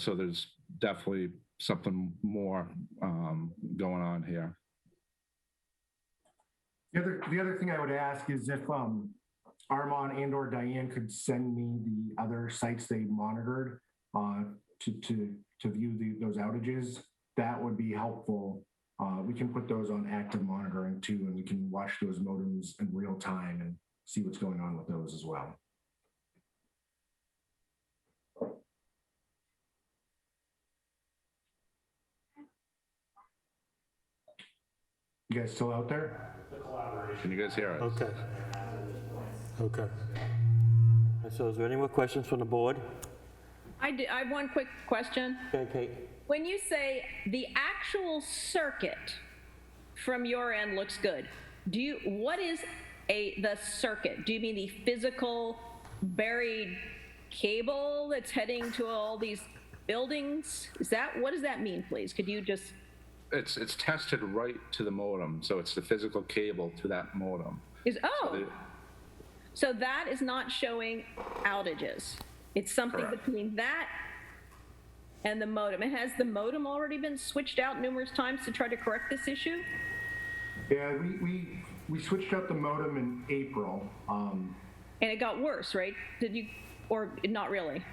So there's definitely something more going on here. The other thing I would ask is if Armand and or Diane could send me the other sites they monitored to view those outages, that would be helpful. We can put those on active monitoring too, and we can watch those modems in real time and see what's going on with those as well. You guys still out there? Can you guys hear us? Okay. So is there any more questions from the board? I have one quick question. Okay, Kate. When you say the actual circuit from your end looks good, what is the circuit? Do you mean the physical buried cable that's heading to all these buildings? What does that mean, please? Could you just... It's tested right to the modem, so it's the physical cable to that modem. So that is not showing outages. It's something Correct. Between that and the modem. And has the modem already been switched out numerous times to try to correct this issue? Yeah, we switched out the modem in April. And it got worse, right? Did you, or not really?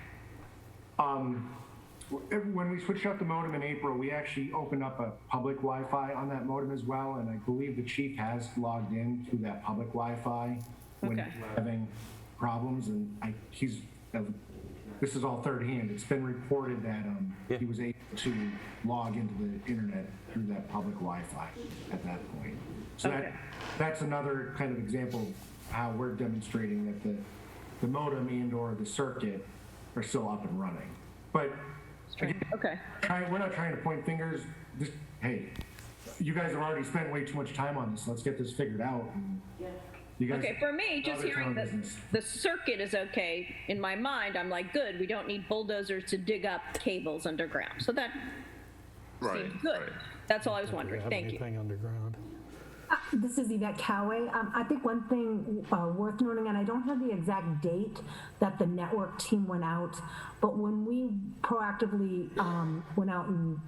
When we switched out the modem in April, we actually opened up a public Wi-Fi on that modem as well, and I believe the chief has logged in through that public Wi-Fi when Okay. he's having problems, and this is all third hand. It's been reported that he was able to log into the internet through that public Wi-Fi at that point. So Okay. that's another kind of example of how we're demonstrating that the modem and/or the circuit are still up and running. But again, Okay. we're not trying to point fingers. Just, hey, you guys have already spent way too much time on this. Let's get this figured out. And you guys, Okay, for me, just other hearing town that business. the circuit is okay, in my mind, I'm like, good, we don't need bulldozers to dig up cables underground. So that seems good. right. That's all I was Do we wondering. have Thank you. anything underground? This is Yvette Coway. I think one thing worth noting, and I don't have the exact date that the network team went out, but when we proactively went out in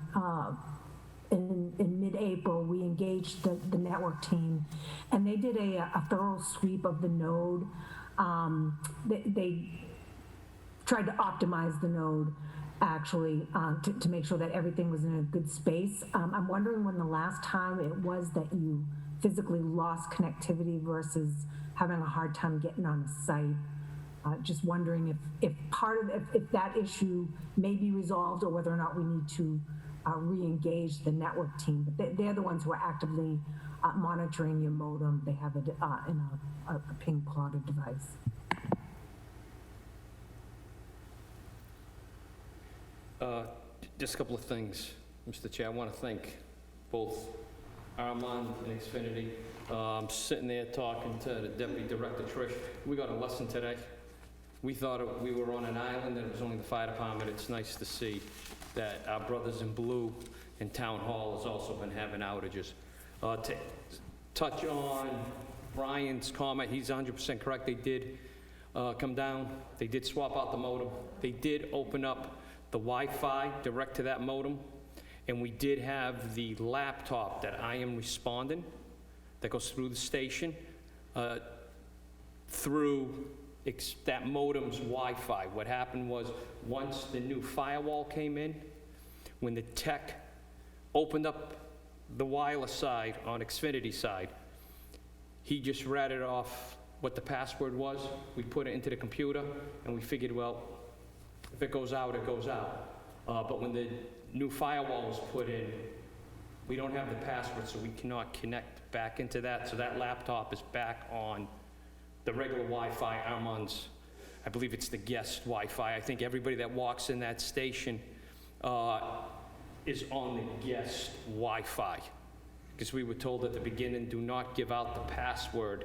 mid-April, we engaged the network team, and they did a thorough sweep of the node. They tried to optimize the node, actually, to make sure that everything was in a good space. I'm wondering when the last time it was that you physically lost connectivity versus having a hard time getting on a site. Just wondering if that issue may be resolved, or whether or not we need to re-engage the network team. But they're the ones who are actively monitoring your modem. They have it in a ping plotted device. Just a couple of things, Mr. Chair. I want to thank both Armand and Xfinity. I'm sitting there talking to the Deputy Director, Trish. We got a lesson today. We thought we were on an island and it was only the fire department. It's nice to see that our brothers in blue in Town Hall has also been having outages. To touch on Brian's comment, he's 100% correct. They did come down. They did swap out the modem. They did open up the Wi-Fi direct to that modem, and we did have the laptop that I am responding that goes through the station through that modem's Wi-Fi. What happened was, once the new firewall came in, when the tech opened up the wireless side on Xfinity side, he just ratted off what the password was. We put it into the computer, and we figured, well, if it goes out, it goes out. But when the new firewall was put in, we don't have the password, so we cannot connect back into that. So that laptop is back on the regular Wi-Fi. Armand's, I believe it's the guest Wi-Fi. I think everybody that walks in that station is on the guest Wi-Fi. Because we were told at the beginning, do not give out the password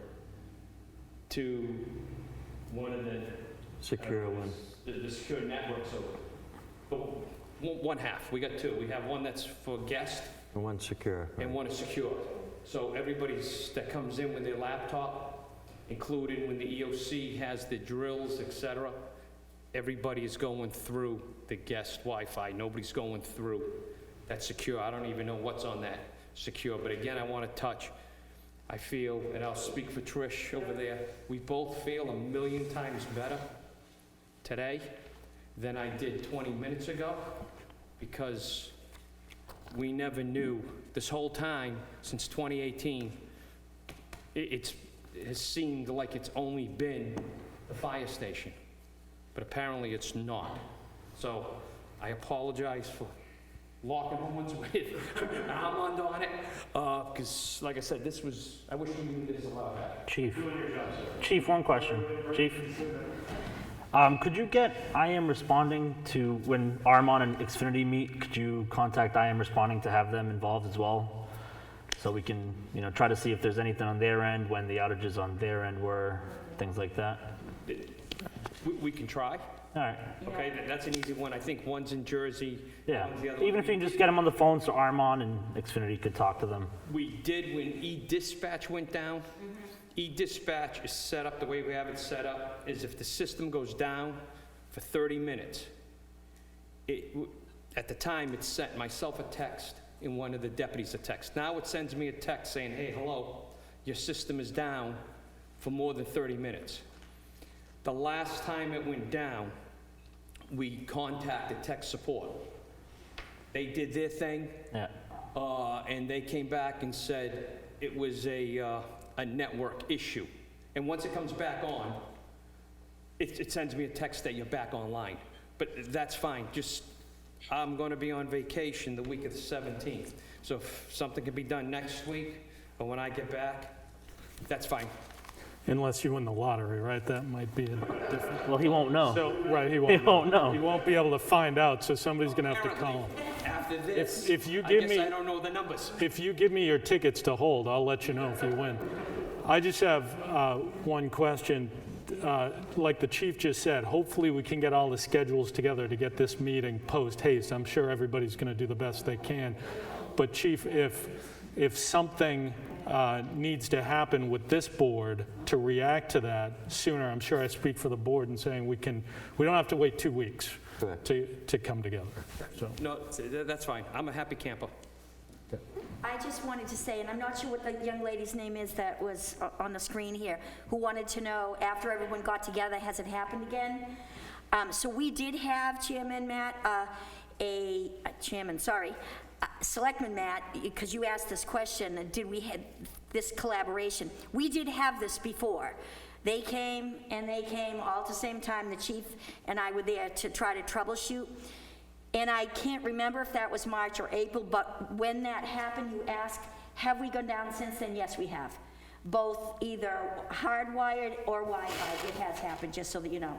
to one of the Secure one. the secure network. So, but one half, we got two. We have one that's for guest And one secure. and one is secure. So everybody that comes in with their laptop, including when the EOC has the drills, etc., everybody is going through the guest Wi-Fi. Nobody's going through that secure. I don't even know what's on that secure. But again, I want to touch, I feel, and I'll speak for Trish over there, we both feel 1,000,000 times better today than I did 20 minutes ago, because we never knew this whole time since 2018. It has seemed like it's only been the fire station, but apparently it's not. So I apologize for locking horns with Armand on it, because like I said, I wish we knew this a lot better. Chief, one question. Chief, could you get IM Responding to, when Armand and Xfinity meet, could you contact IM Responding to have them involved as well? So we can, try to see if there's anything on their end, when the outages on their end were, things like that. We can try. All right. Okay, that's an easy one. I think one's in Jersey. Yeah. One's the other Even one. if you can just get them on the phone so Armand and Xfinity could talk to them. We did when e-dispatch went down. E-dispatch is set up, the way we have it set up, is if the system goes down for 30 minutes, at the time, it sent myself a text and one of the deputies a text. Now it sends me a text saying, hey, hello, your system is down for more than 30 minutes. The last time it went down we contacted tech support. They did their thing, Yeah. and they came back and said it was a network issue. And once it comes back on, it sends me a text that you're back online. But that's fine, just, I'm gonna be on vacation the week of the 17th. So if something can be done next week, or when I get back, that's fine. Unless you win the lottery, right? That might be a different. Well, he won't know. So, right, he won't. He won't know. He won't be able to find out, so somebody's gonna have to call him. After this, If you I give guess me- I don't know the numbers. If you give me your tickets to hold, I'll let you know if you win. I just have one question. Like the chief just said, hopefully we can get all the schedules together to get this meeting post haste. I'm sure everybody's going to do the best they can. But chief, if something needs to happen with this board to react to that sooner, I'm sure I speak for the board in saying we don't have to wait 2 weeks to come together. So. No, that's fine. I'm a happy camper. I just wanted to say, and I'm not sure what the young lady's name is that was on the screen here, who wanted to know, after everyone got together, has it happened again? So we did have, Chairman Matt, Selectman Matt, because you asked this question, did we have this collaboration? We did have this before. They came all at the same time. The chief and I were there to try to troubleshoot. And I can't remember if that was March or April, but when that happened, you asked, have we gone down since then? Yes, we have. Both either hardwired or Wi-Fi, it has happened, just so that you know.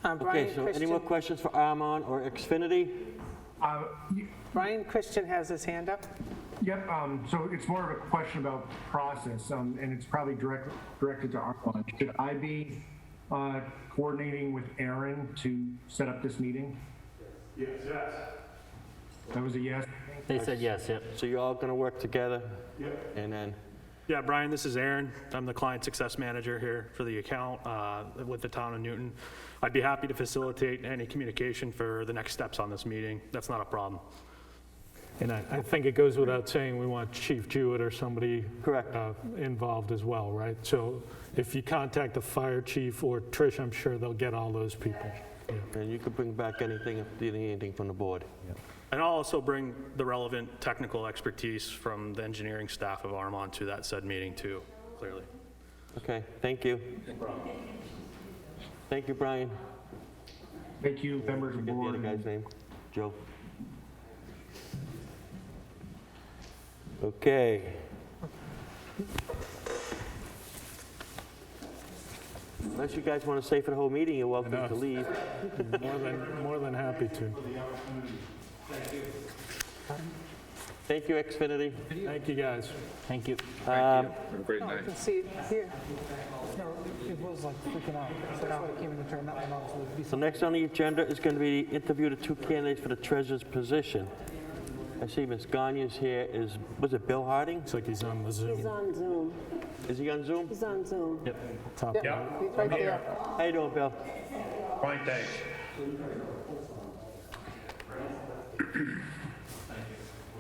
Brian Okay, so any Christian- more questions for Armon or Xfinity? Brian Christian has his hand up. Yep, so it's more of a question about process, and it's probably directed to Armand. Should I be coordinating with Aaron to set up this meeting? Yes. That was a yes? They said yes, yep. So you're all going to work together? Yep. And then, Yeah, Brian, this is Aaron. I'm the client success manager here for the account with the town of Newton. I'd be happy to facilitate any communication for the next steps on this meeting. That's not a problem. And I think it goes without saying we want Chief Jewett or somebody Correct. Involved as well, right? So if you contact the fire chief or Trish, I'm sure they'll get all those people. Yeah. and you can bring back anything, if you need anything from the board. And I'll also bring the relevant technical expertise from the engineering staff of Armon to that said meeting too, clearly. Okay, thank you. Thank you, Brian. Thank you, members of the Get the board. other guy's name, Joe. Okay. Unless you guys want to stay for the whole meeting, you're welcome to leave. More than happy to. Thank you, Xfinity. Thank you, guys. Thank you. Have a great Oh, night. you can see it here. No, it was like freaking out. So that's why I came in to turn that one on. So it'd be So next on the agenda is going to be the interview of 2 candidates for the treasurer's position. I see Ms. Gagne's here. Was it Bill Harding? Looks like he's on the Zoom. He's on Zoom. Is he on Zoom? He's on Zoom. Yep. Top Yeah, right. he's right there. How you doing, Bill? Fine, thanks.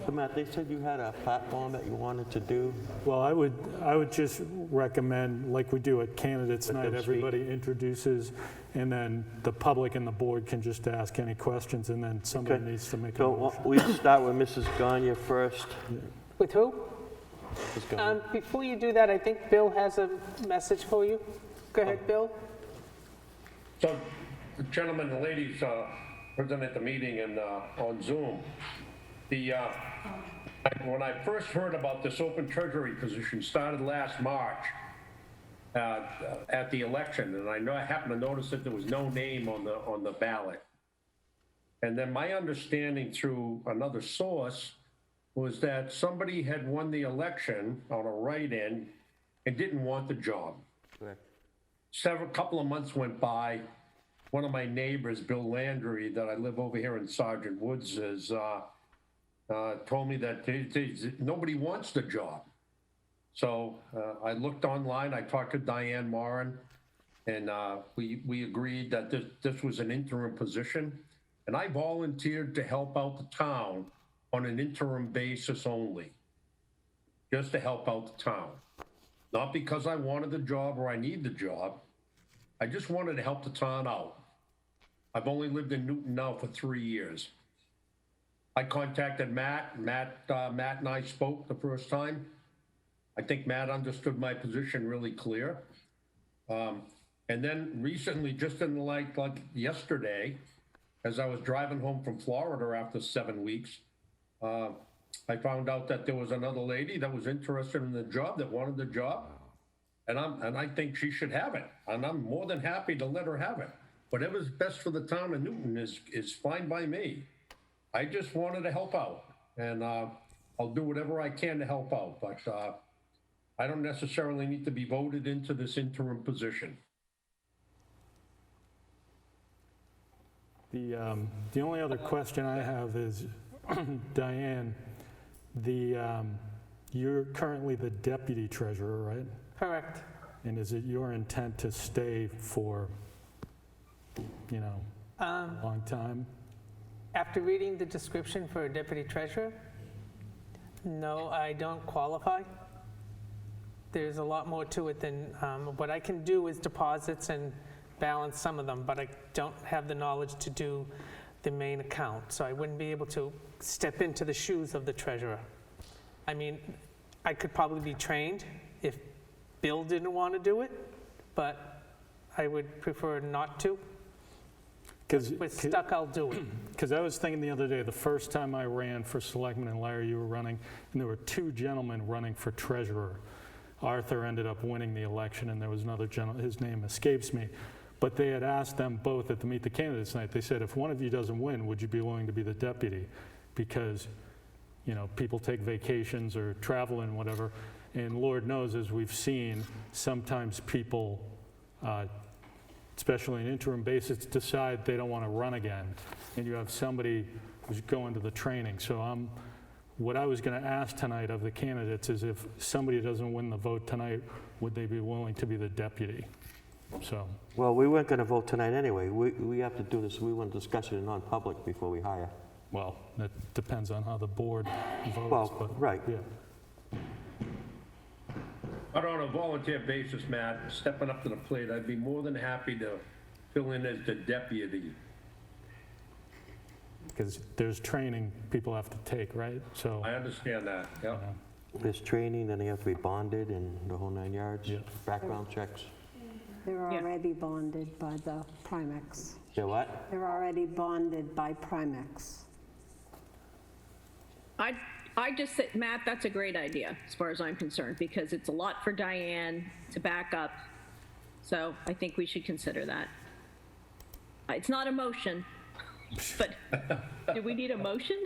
So Matt, they said you had a platform that you wanted to do. Well, I would just recommend, like we do at Candidates Let Night, them speak. everybody introduces, and then the public and the board can just ask any questions, and then somebody Okay. needs to make a So motion. we start with Mrs. Gagne first. With who? Ms. Gagne. Before you do that, I think Bill has a message for you. Go ahead, Bill. So, the gentlemen and ladies present at the meeting and on Zoom, when I first heard about this open treasury position, started last March at the election, and I happened to notice that there was no name on the ballot. And then my understanding through another source was that somebody had won the election on a write-in and didn't want the job. Correct. Couple of months went by. One of my neighbors, Bill Landry, that I live over here in Sergeant Woods, has told me that nobody wants the job. So I looked online. I talked to Diane Moran, and we agreed that this was an interim position. And I volunteered to help out the town on an interim basis only, just to help out the town. Not because I wanted the job or I need the job, I just wanted to help the town out. I've only lived in Newton now for 3 years. I contacted Matt. Matt and I spoke the first time. I think Matt understood my position really clear. And then recently, just in like yesterday, as I was driving home from Florida after 7 weeks, I found out that there was another lady that was interested in the job, that wanted the job. And I think she should have it. And I'm more than happy to let her have it. Whatever's best for the town of Newton is fine by me. I just wanted to help out. And I'll do whatever I can to help out. But I don't necessarily need to be voted into this interim position. The only other question I have is, Diane, you're currently the deputy treasurer, right? Correct. And is it your intent to stay for, a long time? After reading the description for a deputy treasurer, no, I don't qualify. There's a lot more to it than, what I can do is deposits and balance some of them, but I don't have the knowledge to do the main account, so I wouldn't be able to step into the shoes of the treasurer. I mean, I could probably be trained if Bill didn't want to do it, but I would prefer not to. If we're stuck, I'll do it. Because I was thinking the other day, the first time I ran for selectman, and Larry, you were running, and there were 2 gentlemen running for treasurer. Arthur ended up winning the election, and there was another gentleman, his name escapes me. But they had asked them both at the Meet the Candidates night, they said, if one of you doesn't win, would you be willing to be the deputy? Because, people take vacations or travel and whatever. And Lord knows, as we've seen, sometimes people, especially on an interim basis, decide they don't want to run again. And you have somebody who's going to the training. So what I was going to ask tonight of the candidates is, if somebody doesn't win the vote tonight, would they be willing to be the deputy? So. Well, we weren't going to vote tonight anyway. We have to do this, we want to discuss it in non-public before we hire. Well, that depends on how the board votes. Well, but, right. Yeah. But on a volunteer basis, Matt, stepping up to the plate, I'd be more than happy to fill in as the deputy. Because there's training people have to take, right? So. I understand that, yeah. There's training, then they have to be bonded and the whole 9 yards, Yeah. background checks. They're already bonded by the Primex. Yeah, what? They're already bonded by Primex. I just said, Matt, that's a great idea as far as I'm concerned, because it's a lot for Diane to back up. So I think we should consider that. It's not a motion, but do we need a motion?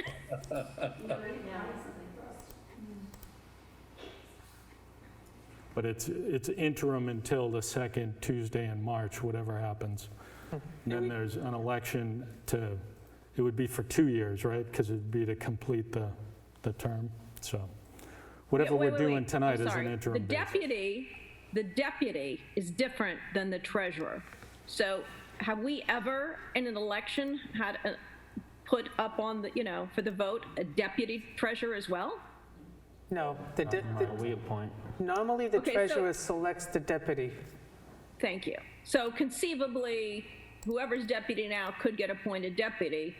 But it's interim until the second Tuesday in March, whatever happens. Then there's an election it would be for 2 years, right? Because it'd be to complete the term. So whatever we're doing tonight is an interim basis. The deputy is different than the treasurer. So have we ever in an election had put up on the, for the vote, a deputy treasurer as well? No. We appoint. Normally, the Okay, treasurer selects the deputy. Thank you. So conceivably, whoever's deputy now could get appointed deputy.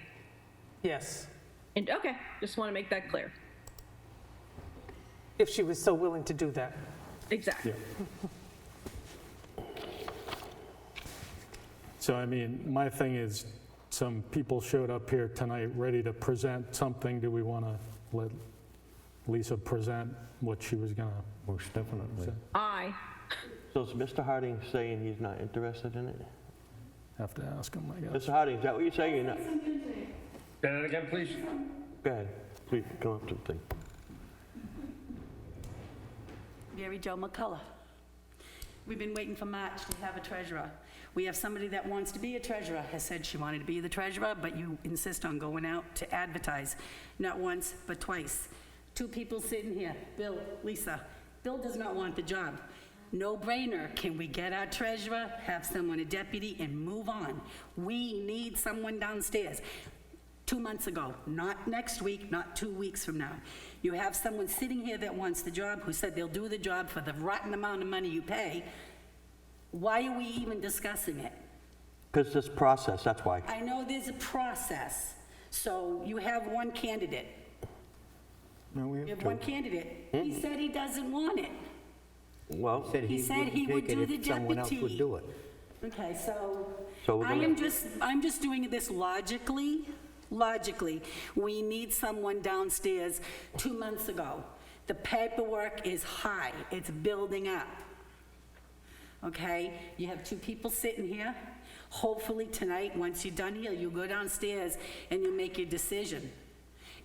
Yes. And okay, just want to make that clear. If she was so willing to do that. Exactly. Yeah. So, I mean, my thing is, some people showed up here tonight ready to present something. Do we want to let Lisa present what she was going to? Most definitely. Aye. So is Mr. Harding saying he's not interested in it? Have to ask him, I guess. Mr. Harding, is that what you're saying? You're not? Say that again, please. Go ahead. Please, come up to the thing. Mary Jo McCullough. We've been waiting for March to have a treasurer. We have somebody that wants to be a treasurer, has said she wanted to be the treasurer, but you insist on going out to advertise, not once, but twice. 2 people sitting here, Bill, Lisa. Bill does not want the job. No brainer. Can we get our treasurer, have someone a deputy, and move on? We need someone downstairs. 2 months ago, not next week, not 2 weeks from now. You have someone sitting here that wants the job, who said they'll do the job for the rotten amount of money you pay. Why are we even discussing it? Because this process, that's why. I know there's a process, so you have one candidate. No, we You have have one two. candidate. He said he doesn't want it. Well, He said he would wouldn't do take the it if someone else would deputy. do it. Okay, so So we're gonna- I'm just doing this logically. Logically, we need someone downstairs 2 months ago. The paperwork is high, it's building up. Okay, you have 2 people sitting here. Hopefully tonight, once you're done here, you'll go downstairs and you'll make your decision.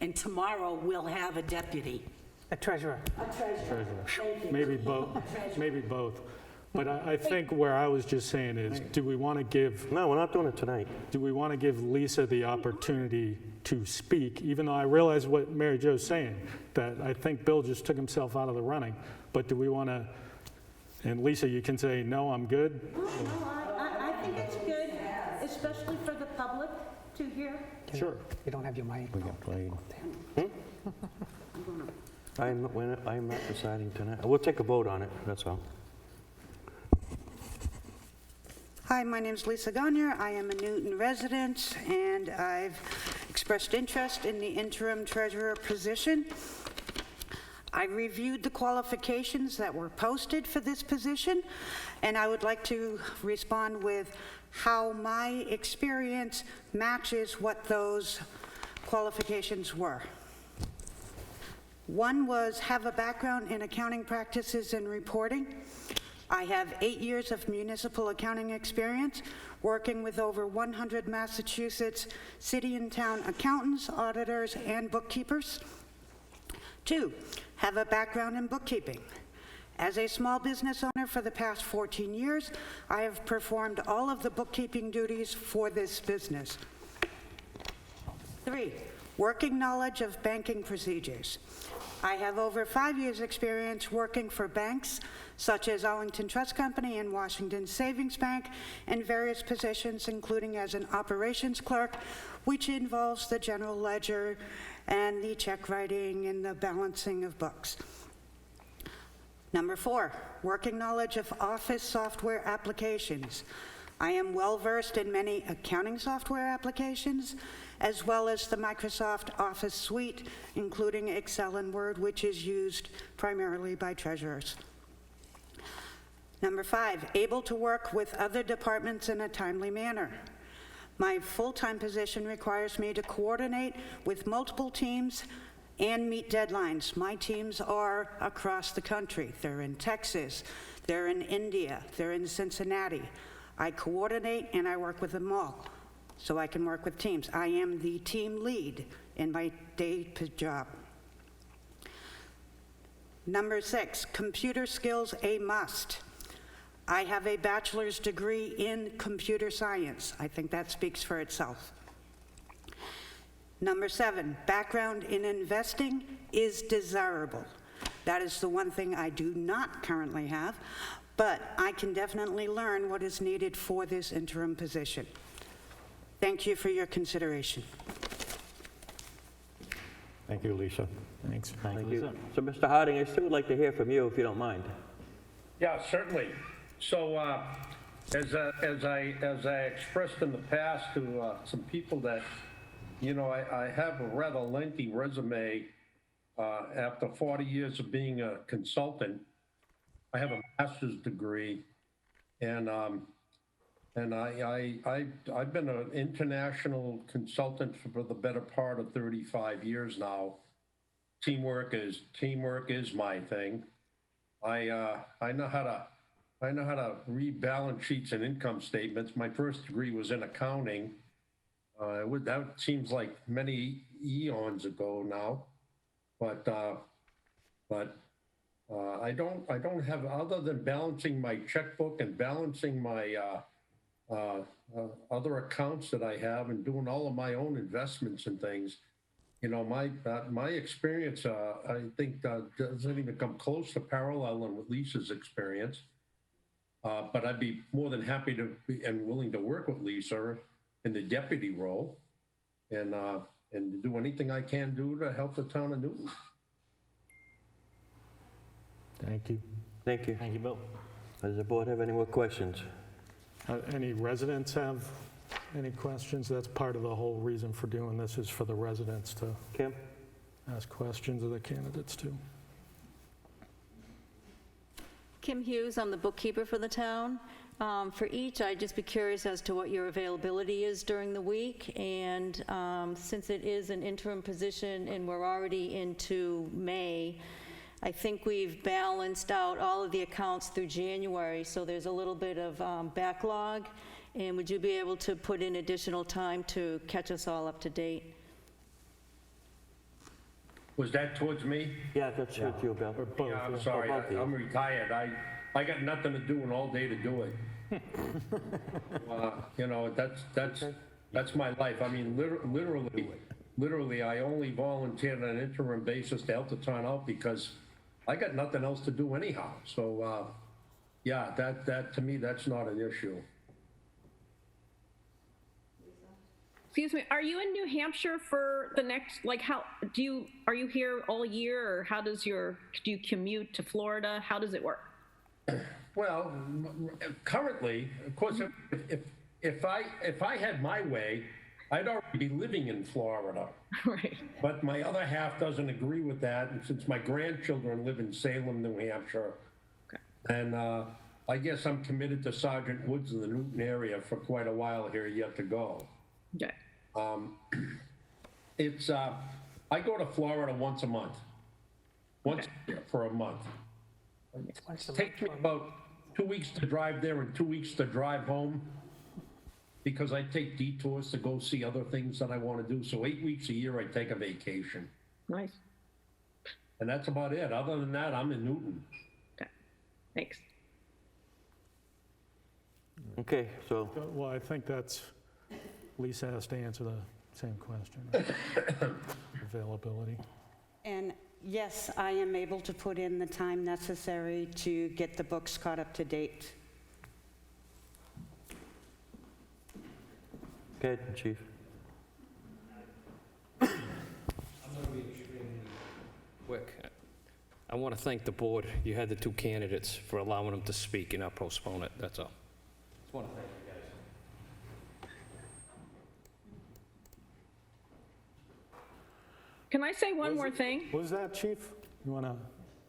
And tomorrow, we'll have a deputy. A treasurer. A treasurer. Thank you. Maybe both, maybe both. But I think where I was just saying is, do we want to give, no, we're not doing it tonight. do we want to give Lisa the opportunity to speak, even though I realize what Mary Jo's saying, that I think Bill just took himself out of the running, but do we want to, and Lisa, you can say, no, I'm good? I think it's good, especially for the public to hear. Sure. You don't have your mic. We got played. I'm not deciding tonight. We'll take a vote on it, that's all. Hi, my name's Lisa Gagner. I am a Newton resident, and I've expressed interest in the interim treasurer position. I reviewed the qualifications that were posted for this position, and I would like to respond with how my experience matches what those qualifications were. One was have a background in accounting practices and reporting. I have 8 years of municipal accounting experience, working with over 100 Massachusetts city and town accountants, auditors, and bookkeepers. 2, have a background in bookkeeping. As a small business owner for the past 14 years, I have performed all of the bookkeeping duties for this business. 3, working knowledge of banking procedures. I have over 5 years' experience working for banks such as Arlington Trust Company and Washington Savings Bank, in various positions, including as an operations clerk, which involves the general ledger and the check writing and the balancing of books. Number 4, working knowledge of office software applications. I am well-versed in many accounting software applications, as well as the Microsoft Office suite, including Excel and Word, which is used primarily by treasurers. Number 5, able to work with other departments in a timely manner. My full-time position requires me to coordinate with multiple teams and meet deadlines. My teams are across the country. They're in Texas, they're in India, they're in Cincinnati. I coordinate and I work with them all, so I can work with teams. I am the team lead in my day job. Number 6, computer skills a must. I have a bachelor's degree in computer science. I think that speaks for itself. Number 7, background in investing is desirable. That is the one thing I do not currently have, but I can definitely learn what is needed for this interim position. Thank you for your consideration. Thank you, Lisa. Thanks. Thank you. So, Mr. Harding, I still would like to hear from you, if you don't mind. Yeah, certainly. So, as I expressed in the past to some people that, you know, I have a rather lengthy resume after 40 years of being a consultant. I have a master's degree, and I've been an international consultant for the better part of 35 years now. Teamwork is my thing. I know how to read balance sheets and income statements. My first degree was in accounting. That seems like many eons ago now, but I don't have, other than balancing my checkbook and balancing my other accounts that I have and doing all of my own investments and things. You know, my experience, I think, doesn't even come close to paralleling with Lisa's experience. But I'd be more than happy to and willing to work with Lisa in the deputy role and do anything I can do to help the town of Newton. Thank you. Thank you. Thank you, Bill. Does the board have any more questions? Any residents have any questions? That's part of the whole reason for doing this, is for the residents to Kim? ask questions of the candidates too. Kim Hughes, I'm the bookkeeper for the town. For each, I'd just be curious as to what your availability is during the week, and since it is an interim position and we're already into May, I think we've balanced out all of the accounts through January, so there's a little bit of backlog, and would you be able to put in additional time to catch us all up to date? Was that towards me? Yeah, that's what you, Bill. Yeah, I'm sorry, I'm retired. I got nothing to do and all day to do it. You know, that's my life. I mean, literally, I only volunteered on an interim basis to help the town out because I got nothing else to do anyhow. So, yeah, that to me, that's not an issue. Excuse me, are you in New Hampshire for the next, like, are you here all year, or do you commute to Florida? How does it work? Well, currently, of course, if I had my way, I'd already be living in Florida. Right. But my other half doesn't agree with that, and since my grandchildren live in Salem, New Hampshire, okay. And I guess I'm committed to Sergeant Woods in the Newton area for quite a while here yet to go. Okay. I go to Florida once a month, once a year for a month. It takes me about 2 weeks to drive there and 2 weeks to drive home because I take detours to go see other things that I want to do. So 8 weeks a year, I take a vacation. Nice. And that's about it. Other than that, I'm in Newton. Okay. Thanks. Okay, so. Well, I think Lisa has to answer the same question. Availability. And yes, I am able to put in the time necessary to get the books caught up to date. Good, Chief. I'm going to be extremely quick. I want to thank the board. You had the two candidates for allowing them to speak and not postpone it. That's all. Just want to thank you guys. Can I say one more thing? What was that, Chief? What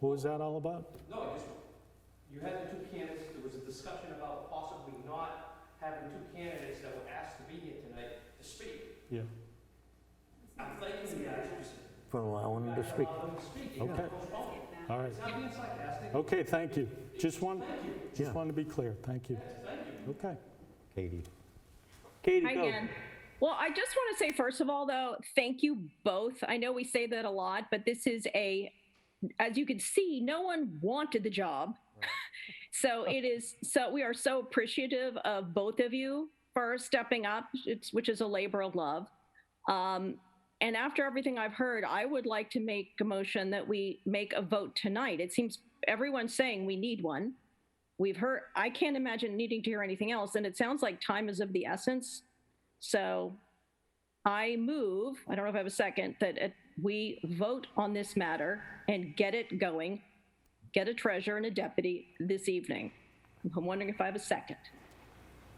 was that all about? No, you had the two candidates. There was a discussion about possibly not having two candidates that were asked to be here tonight to speak. Yeah. I'm thanking you guys For allowing them to speak. Okay. All right. It's not being sarcastic. Okay, thank you. Just wanted to be clear. Thank you. Okay. Katie. Katie, Hi go. again. Well, I just want to say, first of all, though, thank you both. I know we say that a lot, but this is as you can see, no one wanted the job. So we are so appreciative of both of you for stepping up, which is a labor of love. And after everything I've heard, I would like to make a motion that we make a vote tonight. It seems everyone's saying we need one. I can't imagine needing to hear anything else. And it sounds like time is of the essence. So I move, I don't know if I have a second, that we vote on this matter and get it going, get a treasurer and a deputy this evening. I'm wondering if I have a second.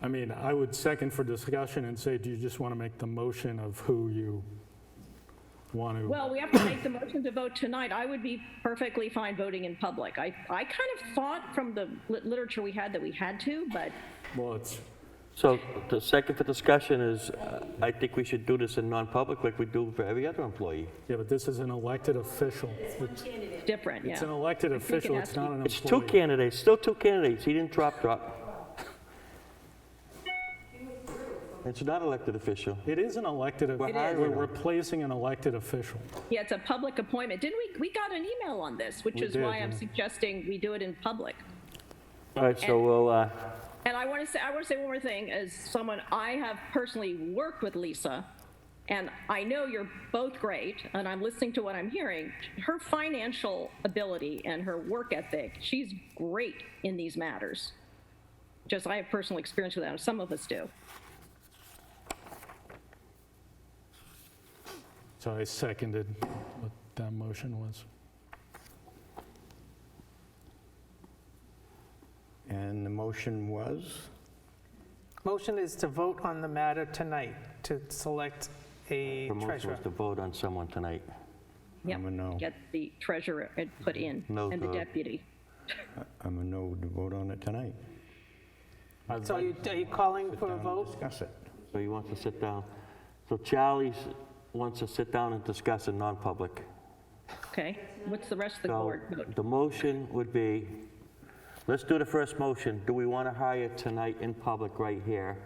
I mean, I would second for discussion and say, do you just want to make the motion of who you want to? Well, we have to make the motion to vote tonight. I would be perfectly fine voting in public. I kind of thought from the literature we had that we had to, but. Well, So the second for discussion is, I think we should do this in non-public like we do for every other employee. Yeah, but this is an elected official. It's different, yeah. It's an elected official, it's not an employee. It's two candidates, still two candidates. He didn't drop. It's not elected official. It is an elected official. We're replacing an elected official. Yeah, it's a public appointment. Didn't we got an email on this, which is why I'm suggesting we do it in public. All right, so we'll. And I want to say one more thing. As someone, I have personally worked with Lisa, and I know you're both great, and I'm listening to what I'm hearing. Her financial ability and her work ethic, she's great in these matters. Just I have personal experience with that, and some of us do. So I seconded what that motion was. And motion was? Motion is to vote on the matter tonight, to select a The motion treasurer. was to vote on someone tonight. Yep, I'm a no. get the treasurer put in, No and the vote. deputy. I'm a no to vote on it tonight. So are you calling for a Down and vote? Discuss it. So he wants to sit down. So Charlie wants to sit down and discuss in non-public. Okay, what's the rest of the So board vote? the motion would be, let's do the first motion. Do we want to hire tonight in public right here?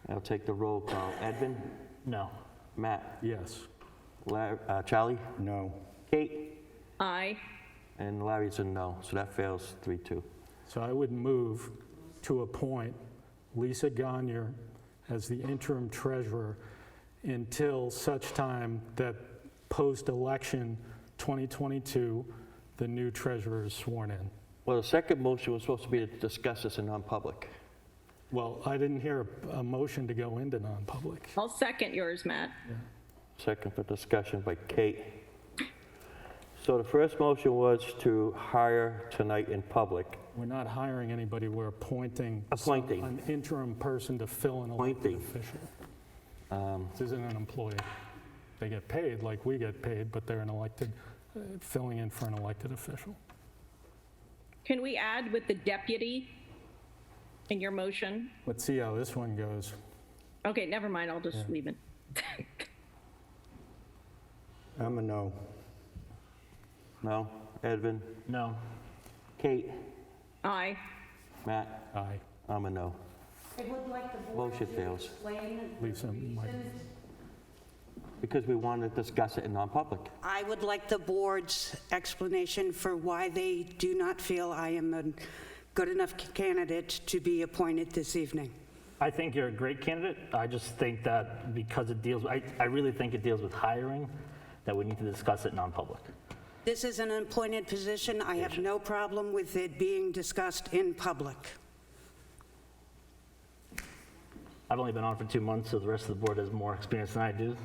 I'll take the roll call. Edvin? No. Matt? Yes. Charlie? No. Kate? Aye. And Larry's a no, so that fails 3-2. So I would move to appoint Lisa Gagne as the interim treasurer until such time that post-election 2022, the new treasurer is sworn in. Well, the second motion was supposed to be to discuss this in non-public. Well, I didn't hear a motion to go into non-public. I'll second yours, Matt. Second for discussion by Kate. So the first motion was to hire tonight in public. We're not hiring anybody, we're appointing Appointing. an interim person to fill an elected official. This isn't an employee. They get paid like we get paid, but they're an elected, filling in for an elected official. Can we add with the deputy in your motion? Let's see how this one goes. Okay, never mind, I'll just leave it. I'm a no. No? Edvin? No. Kate? Aye. Matt? Aye. I'm a no. I would like the board Motion to fails. explain Lisa, Mike. Because we wanted to discuss it in non-public. I would like the board's explanation for why they do not feel I am a good enough candidate to be appointed this evening. I think you're a great candidate. I just think that because it deals, I really think it deals with hiring, that we need to discuss it non-public. This is an appointed position. I have no problem with it being discussed in public. I've only been on for 2 months, so the rest of the board has more experience than I do.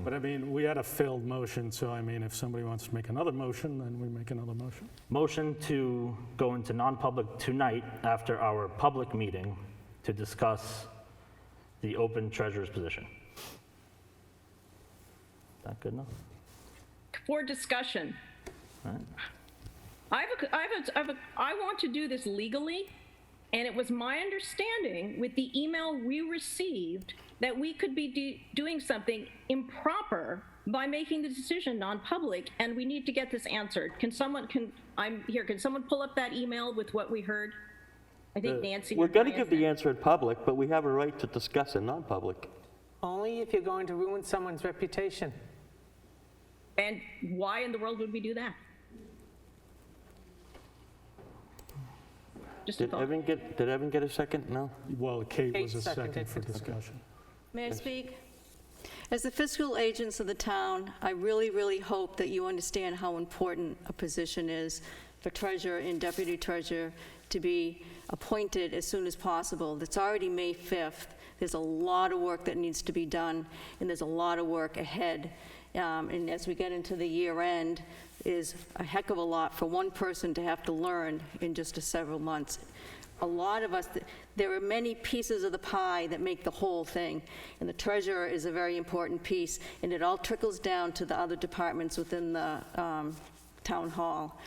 But I mean, we had a failed motion, so I mean, if somebody wants to make another motion, then we make another motion. Motion to go into non-public tonight after our public meeting to discuss the open treasurer's position. Is that good enough? For discussion. All right. I want to do this legally, and it was my understanding with the email we received that we could be doing something improper by making the decision non-public, and we need to get this answered. Can someone pull up that email with what we heard? I think Nancy. We're going to give the answer in public, but we have a right to discuss it non-public. Only if you're going to ruin someone's reputation. And why in the world would we do that? Just a Did thought. Evan get a second? No? Well, Kate was a Kate second seconded for for discussion. May I speak? As the fiscal agents of the town, I really, really hope that you understand how important a position is for treasurer and deputy treasurer to be appointed as soon as possible. It's already May 5th. There's a lot of work that needs to be done, and there's a lot of work ahead. And as we get into the year end, is a heck of a lot for one person to have to learn in just several months. A lot of us, there are many pieces of the pie that make the whole thing, and the treasurer is a very important piece, and it all trickles down to the other departments within the town hall.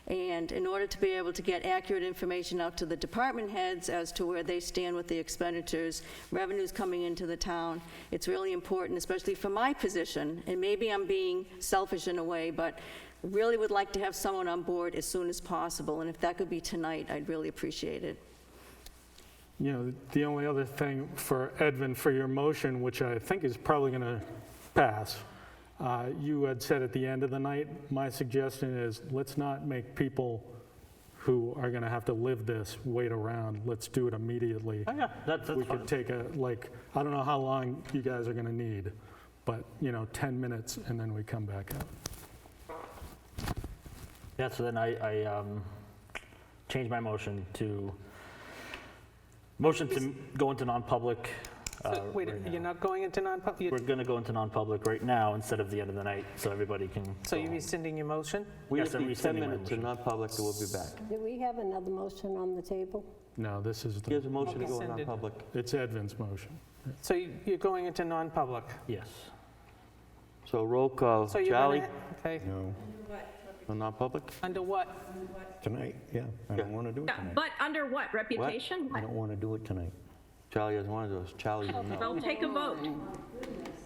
And in order to be able to get accurate information out to the department heads as to where they stand with the expenditures, revenues coming into the town, it's really important, especially for my position, and maybe I'm being selfish in a way, but really would like to have someone on board as soon as possible, and if that could be tonight, I'd really appreciate it. You know, the only other thing for Edvin, for your motion, which I think is probably going to pass, you had said at the end of the night, my suggestion is let's not make people who are going to have to live this wait around. Let's do it immediately. Oh, yeah, that's We fine. could take I don't know how long you guys are going to need, but, 10 minutes, and then we come back out. Yeah, so then I changed my motion to go into non-public Wait, you're not going into non-public? We're going to go into non-public right now instead of the end of the night, so everybody can. So you're rescinding your motion? We Yes, have I'm 10 rescinding my minutes to motion. non-public, and we'll be back. Do we have another motion on the table? No, this is, Here's a motion to go in Rescinded. non-public. it's Edvin's motion. So you're going into non-public? Yes. So roll call, So you're Charlie, gonna, okay, No, for non-public? under what? tonight, yeah, I don't want to do it Yeah, tonight. but under what? Reputation? I don't want to do it tonight. Charlie has one of those. Charlie's a no. Well, take a vote.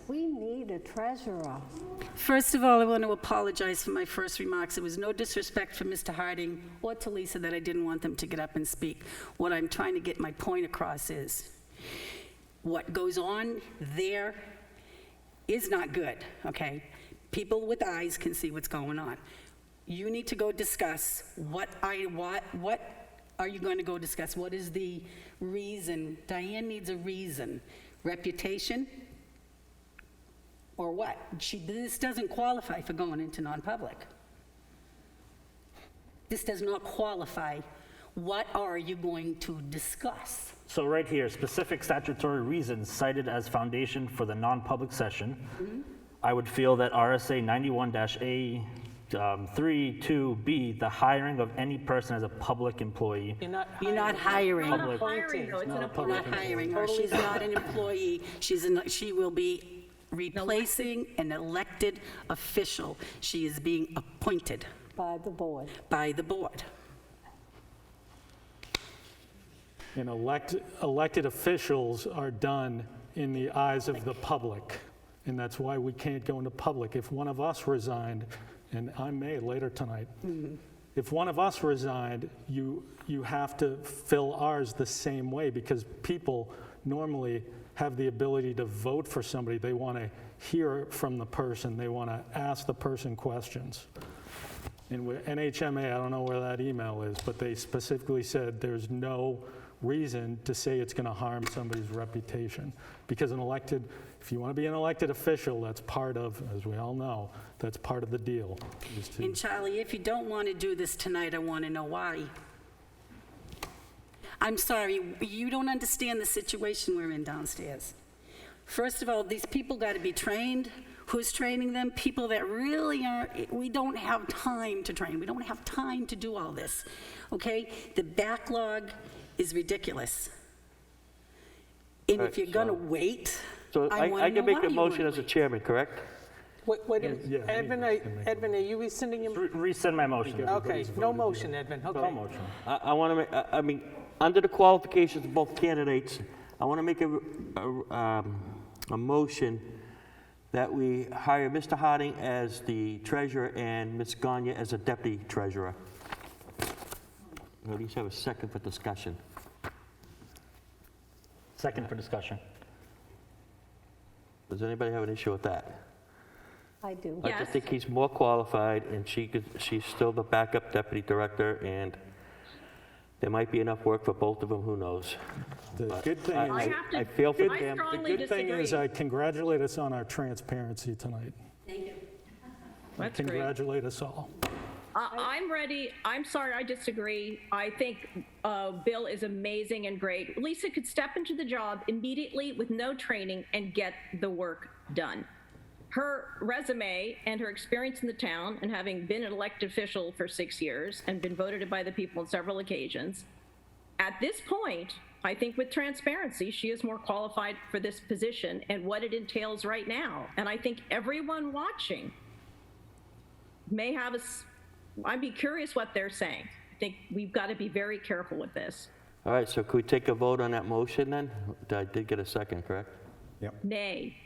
We need a treasurer. First of all, I want to apologize for my first remarks. It was no disrespect for Mr. Harding or to Lisa that I didn't want them to get up and speak. What I'm trying to get my point across is, what goes on there is not good, okay? People with eyes can see what's going on. You need to go discuss what are you going to go discuss? What is the reason? Diane needs a reason. Reputation? Or what? This doesn't qualify for going into non-public. This does not qualify. What are you going to discuss? So right here, specific statutory reasons cited as foundation for the non-public session. I would feel that RSA 91-A(3)(2)(b), the hiring of any person as a public employee. You're not hiring. Not a hiring, though, it's an appointment. Not hiring her. She's not an employee. She will be replacing an elected official. She is being appointed By the board. by the board. And elected officials are done in the eyes of the public, and that's why we can't go into public. If one of us resigned, and I may later tonight, if one of us resigned, you have to fill ours the same way, because people normally have the ability to vote for somebody. They want to hear from the person. They want to ask the person questions. And with NHMA, I don't know where that email is, but they specifically said there's no reason to say it's going to harm somebody's reputation. Because if you want to be an elected official, that's part of, as we all know, that's part of the deal. And Charlie, if you don't want to do this tonight, I want to know why. I'm sorry, you don't understand the situation we're in downstairs. First of all, these people got to be trained. Who's training them? People that really aren't, we don't have time to train. We don't have time to do all this, okay? The backlog is ridiculous. And if you're going to wait, So I want I to know can make why a you motion wanna as a wait. chairman, correct? Wait, Yeah, Edvin, Edvin, are you rescinding your? Rescind my motion. Okay, no motion, Edvin, No okay. motion. I want to make, I mean, under the qualifications of both candidates, I want to make a motion that we hire Mr. Harding as the treasurer and Ms. Gagne as a deputy treasurer. At least have a second for discussion. Second for discussion. Does anybody have an issue with that? I do. I just think he's more qualified, and she's still the backup deputy director, and there might be enough work for both of them, who knows? The But good thing I- is, I feel for I them. the strongly good thing is disagree. I congratulate us on our transparency tonight. Thank you. That's great. Congratulate us all. I'm ready. I'm sorry, I disagree. I think Bill is amazing and great. Lisa could step into the job immediately with no training and get the work done. Her resume and her experience in the town, and having been an elected official for 6 years and been voted by the people on several occasions, at this point, I think with transparency, she is more qualified for this position and what it entails right now. And I think everyone watching may have I'd be curious what they're saying. I think we've got to be very careful with this. All right, so could we take a vote on that motion then? I did get a second, correct? Nay.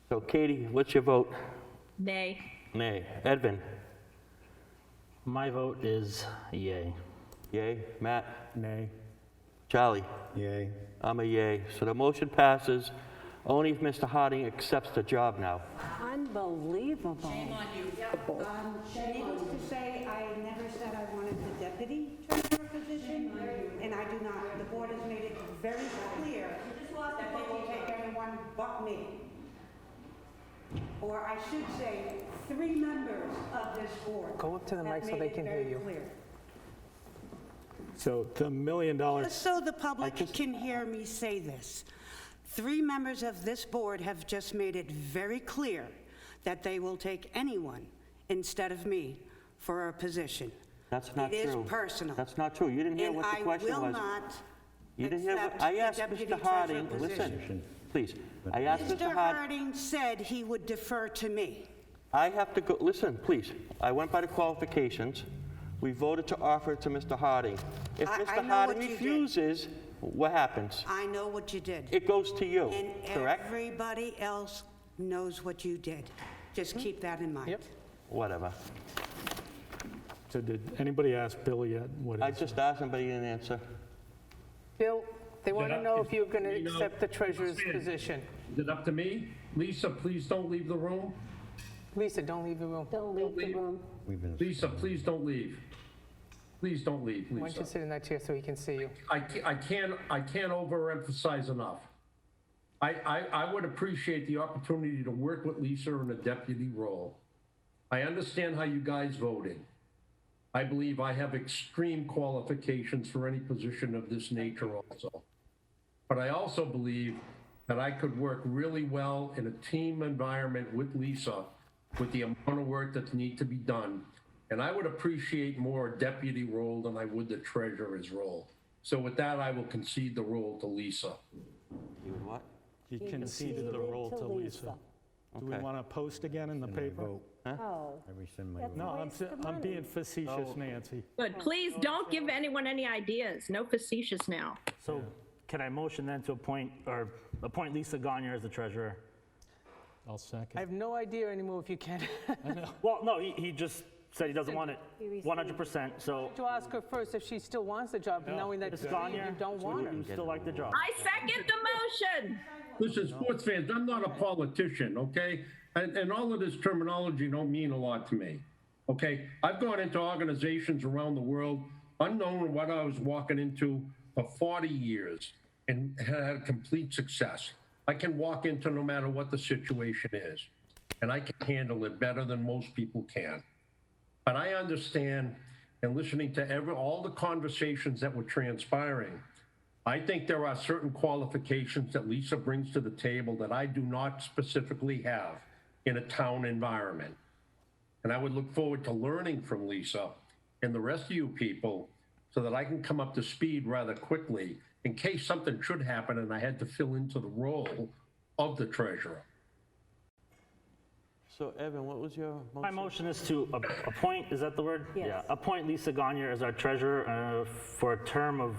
So Katie, what's your vote? Nay. Nay. Edvin? My vote is yay. Yay. Matt? Nay. Charlie? Yay. I'm a yay. So the motion passes only if Mr. Harding accepts the job now. Unbelievable. Shame on you. Needless to say, I never said I wanted the deputy treasurer position, and I do not. The board has made it very clear that they will take anyone but me. Or I should say, 3 members of this board. Go up to the mic so have they made it can hear very you. clear. So the $1 million, Just so the public can hear me say this. 3 members of this board have just made it very clear that they will take anyone instead of me for a position. That's not true. It is personal. That's not true. You didn't hear what the question was. And I will not You didn't hear what, accept I the asked deputy Mr. treasurer Harding, position. listen, please. I asked Mr. Mr. Harding, Harding said he would defer to me. I have to go, listen, please. I went by the qualifications. We voted to offer it to Mr. Harding. If I Mr. know Harding what you did. refuses, what happens? I know what you did. It goes to you, And correct? everybody else knows what you did. Just keep that in mind. Yep. Whatever. So did anybody ask Bill yet? What I is just asked him, but he didn't answer. Bill, they want to that- know if you're going to you know, accept the treasurer's Stan, position. Is it up to me? Lisa, please don't leave the room. Lisa, don't leave the room. Don't leave the room. Lisa, please don't leave. Please don't leave, Why don't you Lisa. sit in that chair so he can see you? I can't overemphasize enough. I would appreciate the opportunity to work with Lisa in a deputy role. I understand how you guys voted. I believe I have extreme qualifications for any position of this nature also. But I also believe that I could work really well in a team environment with Lisa with the amount of work that needs to be done. And I would appreciate more a deputy role than I would the treasurer's role. So with that, I will concede the role to Lisa. You would what? He conceded the role to Lisa. Do we Okay. want to post again in the paper? Oh. I rescind my That's vote. No, waste of I'm money. being facetious, Oh. Nancy. Good, please don't give anyone any ideas. No facetious now. So can I motion then to appoint Lisa Gagne as the treasurer? I'll second. I have no idea anymore if you can. Well, no, he just said he doesn't want it He received. 100%, so To ask her first if she still wants the job, knowing that Ms. you Gagne, don't want her. you still like the job? I second the motion. Listen, sports fans, I'm not a politician, okay? And all of this terminology don't mean a lot to me, okay? I've gone into organizations around the world unknown what I was walking into for 40 years and had complete success. I can walk into no matter what the situation is, and I can handle it better than most people can. But I understand, and listening to all the conversations that were transpiring, I think there are certain qualifications that Lisa brings to the table that I do not specifically have in a town environment. And I would look forward to learning from Lisa and the rest of you people so that I can come up to speed rather quickly in case something should happen and I had to fill into the role of the treasurer. So Evan, what was your motion? My motion is to appoint, is that the word? Yes. Yeah, appoint Lisa Gagne as our treasurer for a term of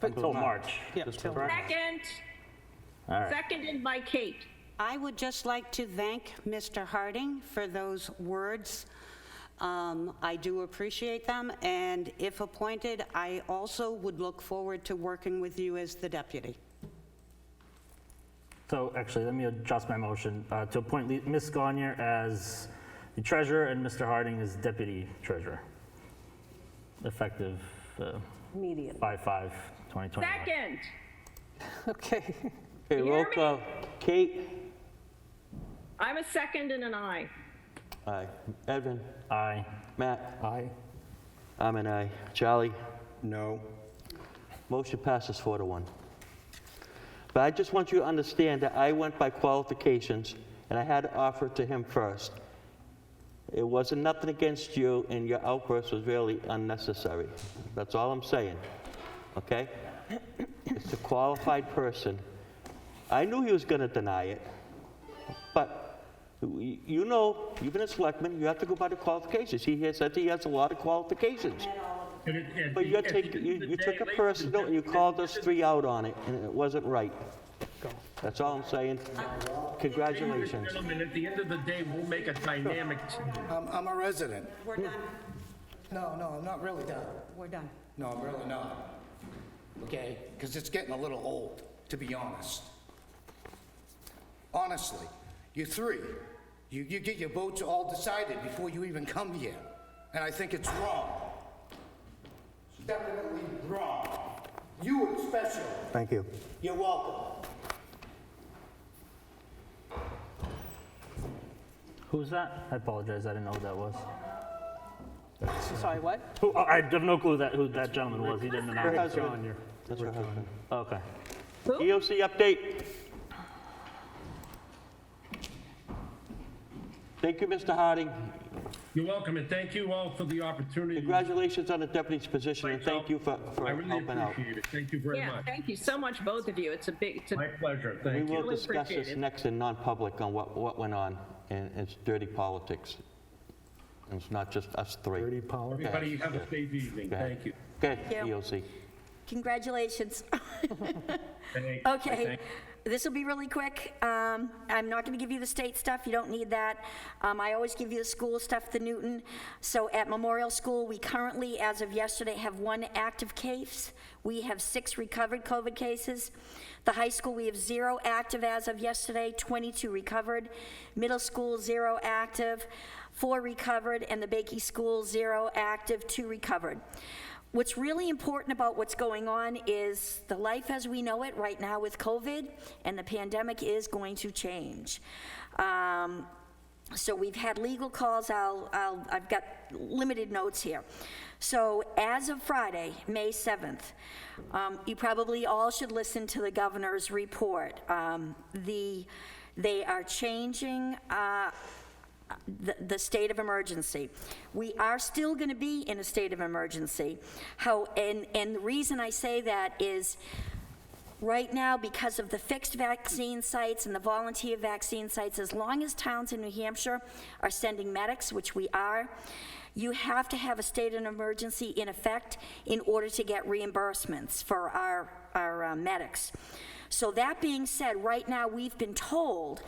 until March. Yeah, Just till correct? Second, All right. seconded by Kate. I would just like to thank Mr. Harding for those words. I do appreciate them, and if appointed, I also would look forward to working with you as the deputy. So actually, let me adjust my motion to appoint Ms. Gagne as the treasurer and Mr. Harding as deputy treasurer, effective Immediately. 5/5/2021. Second. Okay. Okay, roll call. Kate? I'm a second and an aye. Aye. Evan? Aye. Matt? Aye. I'm an aye. Charlie? No. Motion passes 4-1. But I just want you to understand that I went by qualifications, and I had to offer it to him first. It wasn't nothing against you, and your outburst was really unnecessary. That's all I'm saying, okay? It's a qualified person. I knew he was going to deny it, but you know, you've been a selectman, you have to go by the qualifications. He has said he has a lot of qualifications. But you took it personal, and you called us 3 out on it, and it wasn't right. That's all I'm saying. Congratulations. Gentlemen, at the end of the day, we'll make a dynamic team. I'm a resident. We're done. No, I'm not really done. We're done. No, I'm really not. Okay? Because it's getting a little old, to be honest. Honestly, you 3, you get your votes all decided before you even come here. And I think it's wrong. It's definitely wrong. You especially. Thank you. You're welcome. Who's that? I apologize, I didn't know who that was. Sorry, what? I have no clue who that gentleman was. He didn't Her announce. husband. That's her husband. Okay. EOC update. Thank you, Mr. Harding. You're welcome, and thank you all for the opportunity. Congratulations on the deputy's position, and thank you for I really helping out. appreciate it. Thank you very Yeah, much. thank you so much, both of you. It's a big, My pleasure. We Thank you. will Really discuss appreciate this it. next in non-public on what went on, and it's dirty politics. And it's not just us three. Dirty politics. Everybody have a safe evening. Go ahead. Thank you. Okay, Thank you. EOC. Congratulations. Thank- Okay, thank- this will be really quick. I'm not going to give you the state stuff, you don't need that. I always give you the school stuff, the Newton. So at Memorial School, we currently, as of yesterday, have 1 active case. We have 6 recovered COVID cases. The high school, we have 0 active as of yesterday, 22 recovered. Middle school, 0 active, 4 recovered, and the Bakey School, 0 active, 2 recovered. What's really important about what's going on is the life as we know it right now with COVID and the pandemic is going to change. So we've had legal calls. I've got limited notes here. So as of Friday, May 7th, you probably all should listen to the governor's report. They are changing the state of emergency. We are still going to be in a state of emergency. And the reason I say that is right now, because of the fixed vaccine sites and the volunteer vaccine sites, as long as towns in New Hampshire are sending medics, which we are, you have to have a state of emergency in effect in order to get reimbursements for our medics. So that being said, right now we've been told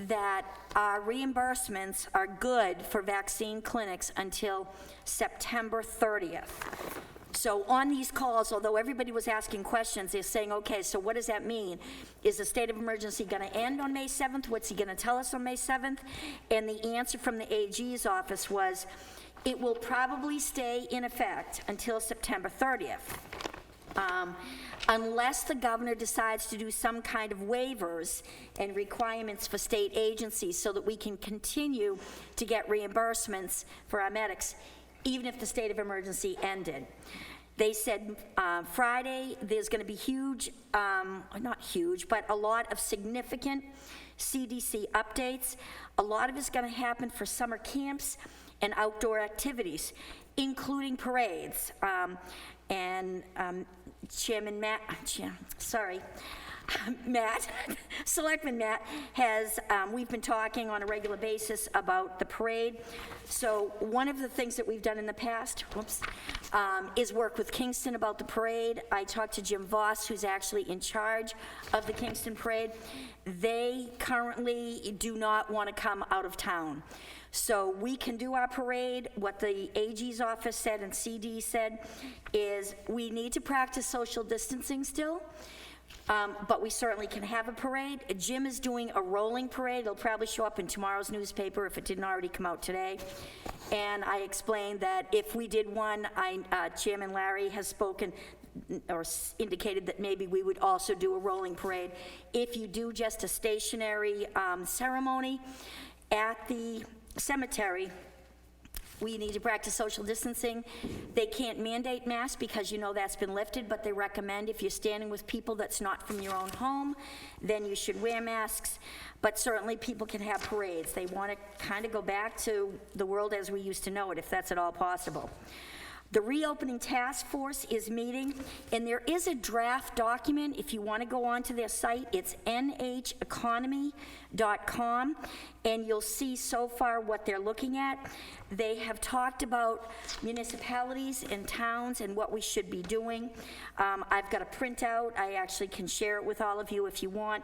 that our reimbursements are good for vaccine clinics until September 30th. So on these calls, although everybody was asking questions, they're saying, okay, so what does that mean? Is the state of emergency going to end on May 7th? What's he going to tell us on May 7th? And the answer from the AG's office was, it will probably stay in effect until September 30th. Unless the governor decides to do some kind of waivers and requirements for state agencies so that we can continue to get reimbursements for our medics, even if the state of emergency ended. They said Friday there's going to be huge, not huge, but a lot of significant CDC updates. A lot of it's going to happen for summer camps and outdoor activities, including parades. Chairman Matt, Selectman Matt has, we've been talking on a regular basis about the parade. So one of the things that we've done in the past, is work with Kingston about the parade. I talked to Jim Voss, who's actually in charge of the Kingston parade. They currently do not want to come out of town. So we can do our parade. What the AG's office said and CD said is we need to practice social distancing still, but we certainly can have a parade. Jim is doing a rolling parade. It'll probably show up in tomorrow's newspaper if it didn't already come out today. And I explained that if we did one, Chairman Larry has spoken or indicated that maybe we would also do a rolling parade. If you do just a stationary ceremony at the cemetery, we need to practice social distancing. They can't mandate masks because you know that's been lifted, but they recommend if you're standing with people that's not from your own home, then you should wear masks. But certainly people can have parades. They want to kind of go back to the world as we used to know it, if that's at all possible. The reopening task force is meeting, and there is a draft document. If you want to go onto their site, it's nheconomy.com, and you'll see so far what they're looking at. They have talked about municipalities and towns and what we should be doing. I've got a printout. I actually can share it with all of you if you want.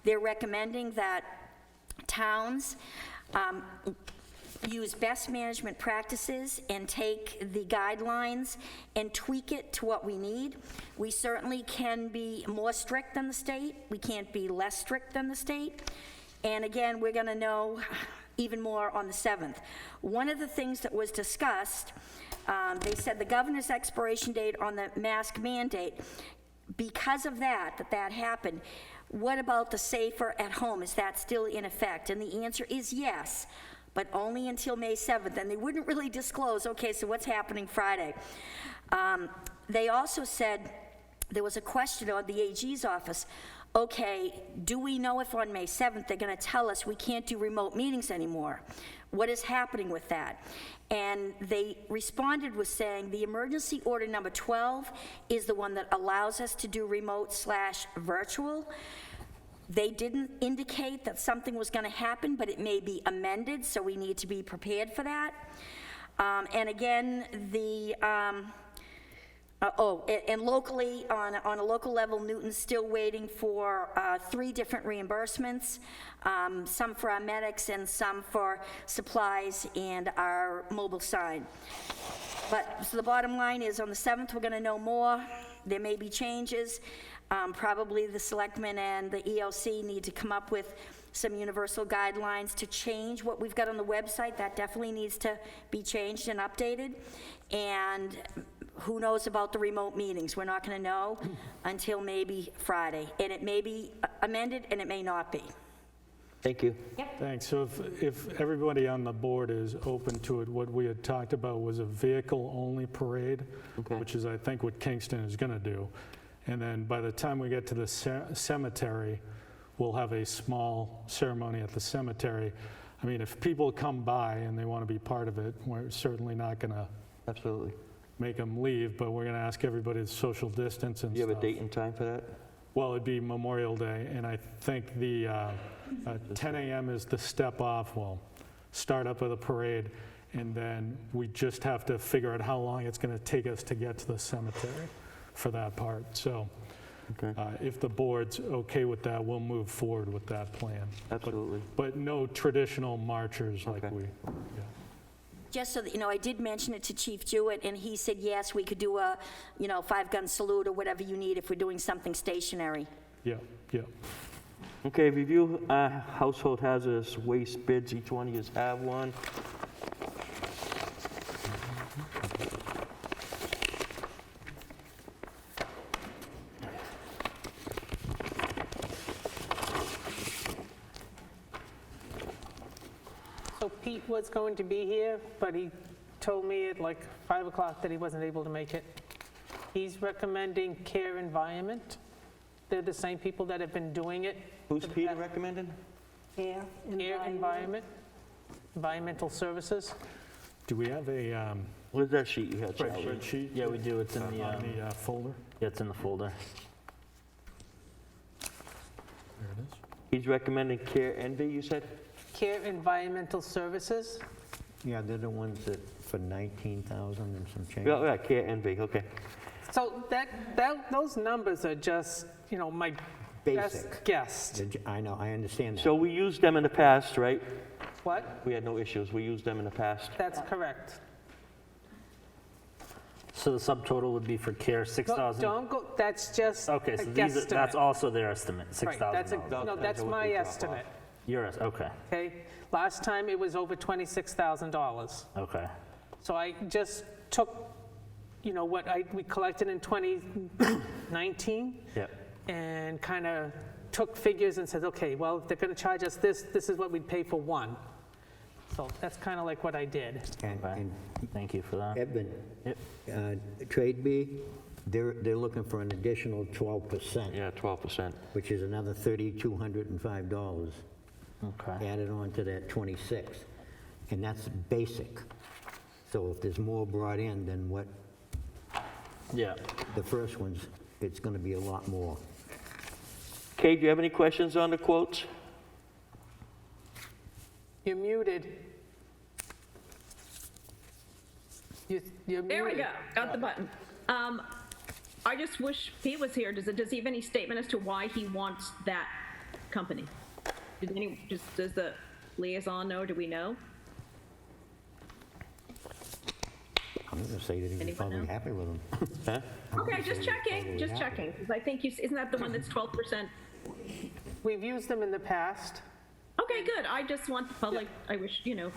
They're recommending that towns use best management practices and take the guidelines and tweak it to what we need. We certainly can be more strict than the state. We can't be less strict than the state. And again, we're going to know even more on the 7th. One of the things that was discussed, they said the governor's expiration date on the mask mandate, because of that happened, what about the safer at home? Is that still in effect? And the answer is yes, but only until May 7th, and they wouldn't really disclose, okay, so what's happening Friday? They also said, there was a question on the AG's office, okay, do we know if on May 7th they're gonna tell us we can't do remote meetings anymore? What is happening with that? And they responded with saying, the emergency order number 12 is the one that allows us to do remote/virtual. They didn't indicate that something was going to happen, but it may be amended, so we need to be prepared for that. And again, and locally, on a local level, Newton's still waiting for 3 different reimbursements, some for our medics and some for supplies and our mobile sign. But, so the bottom line is, on the 7th, we're gonna know more. There may be changes. Probably the Selectmen and the ELC need to come up with some universal guidelines to change what we've got on the website. That definitely needs to be changed and updated. And who knows about the remote meetings? We're not going to know until maybe Friday. And it may be amended and it may not be. Thank you. Thanks. So if everybody on the board is open to it, what we had talked about was a vehicle-only parade, which is, I think, what Kingston is going to do. And then by the time we get to the cemetery, we'll have a small ceremony at the cemetery. I mean, if people come by and they want to be part of it, we're certainly not going to absolutely make them leave, but we're going to ask everybody to social distance and Do you have stuff. a date and time for that? Well, it'd be Memorial Day, and I think the 10 a.m. is the step off, start up of the parade, and then we just have to figure out how long it's going to take us to get to the cemetery for that part. So if the board's okay with that, we'll move forward with that plan. Absolutely. But no traditional marchers like we, Just so that you know, I did mention it to Chief Jewett, and he said, yes, we could do a, 5-gun salute or whatever you need if we're doing something stationary. Yeah. Okay, review household hazardous waste bids. Each one of you have one. So Pete was going to be here, but he told me at like 5 o'clock that he wasn't able to make it. He's recommending Care Environment. They're the same people that have been doing it. Who's Peter recommending? Care Environment, Environmental Services. Do we have a what is that sheet you had, Charlie? spreadsheet? Yeah, we do. It's in the folder. Yeah, it's in the folder. There it is. He's recommending Care Envy, you said? Care Environmental Services. Yeah, they're the ones that, for 19,000 and some change. Yeah, Care Envy, okay. So those numbers are just, my best Basic. guess. I know, I understand that. So we used them in the past, right? What? We had no issues. We used them in the past. That's correct. So the subtotal would be for care 6,000. Don't go, that's just Okay, a so guesstimate. that's also their estimate, Right, $6,000. no, that's my estimate, Yours, okay, okay? Last time it was over $26,000. okay. So I just took, what we collected in 2019 Yep. and kind of took figures and said, okay, well, if they're going to charge us this is what we'd pay for one. So that's kind of like what I did. And Thank you for that. Edmund, Yep. Trade B, they're looking for an additional 12%. Yeah, 12%. Which is another $3,205. Okay. Added on to that 26. And that's basic. So if there's more brought in than what the first one's, it's going to be a lot more. Kate, do you have any questions on the quotes? You're muted. You're muted. There we go, got the button. I just wish Pete was here. Does he have any statement as to why he wants that company? Does the liaison know, do we know? I'm going to say that he was Anyone probably know? happy with them. Okay, just checking, because I think isn't that the one that's 12%? We've used them in the past. Okay, good, I just want the public, I wish, And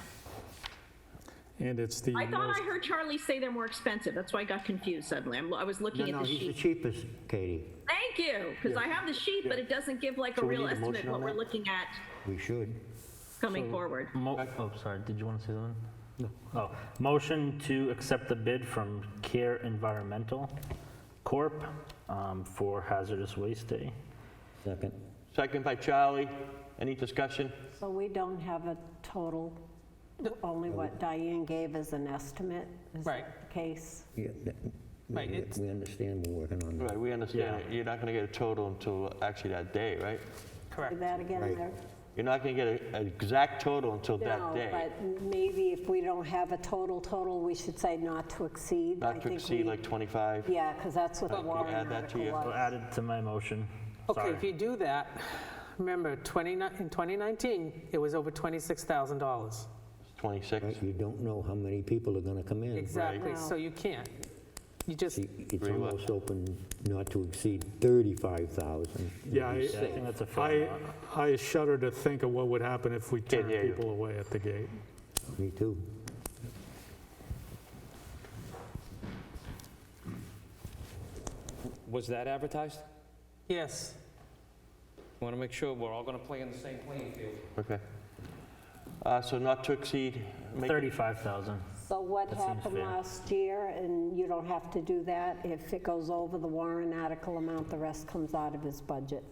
it's the I thought I heard Charlie say they're more expensive, that's why I got confused suddenly. I was looking at the he's the sheet. cheapest, Katie. Thank you, because I have the sheet, but it doesn't give like a So we real need a estimate motion what on we're that? looking at We should. coming forward. Oh, sorry, did you want to say something? No. Oh, motion to accept the bid from Care Environmental Corp. For Hazardous Waste Day. Second. Second by Charlie. Any discussion? So we don't have a total Only what Diane gave as an estimate is Right. the case. Yeah, Right, it's- we understand we're working on that. Right, we understand it. You're not going to get a total until actually that day, right? Correct. Say that again, Right. Larry? You're not going to get an exact total until that No, day. but maybe if we don't have a total, we should say not to exceed. I Not to think exceed we- like 25? Yeah, because that's what the Can you warrant add that to article your- was. So added to my motion. Okay, Sorry. if you do that, remember, in 2019, it was over $26,000. 26? Right, you don't know how many people are gonna come in. Exactly, so you can't. You just, It's almost open not to exceed 35,000. Yeah, I think that's a fair amount. I shudder to think of what would happen if we turned hear you. people away at the gate. Me too. Was that advertised? yes. Want to make sure we're all going to play in the same playing field. Okay. So not to exceed, make it 35,000. So what That seems happened fair. last year, and you don't have to do that, if it goes over the warrant article amount, the rest comes out of his budget.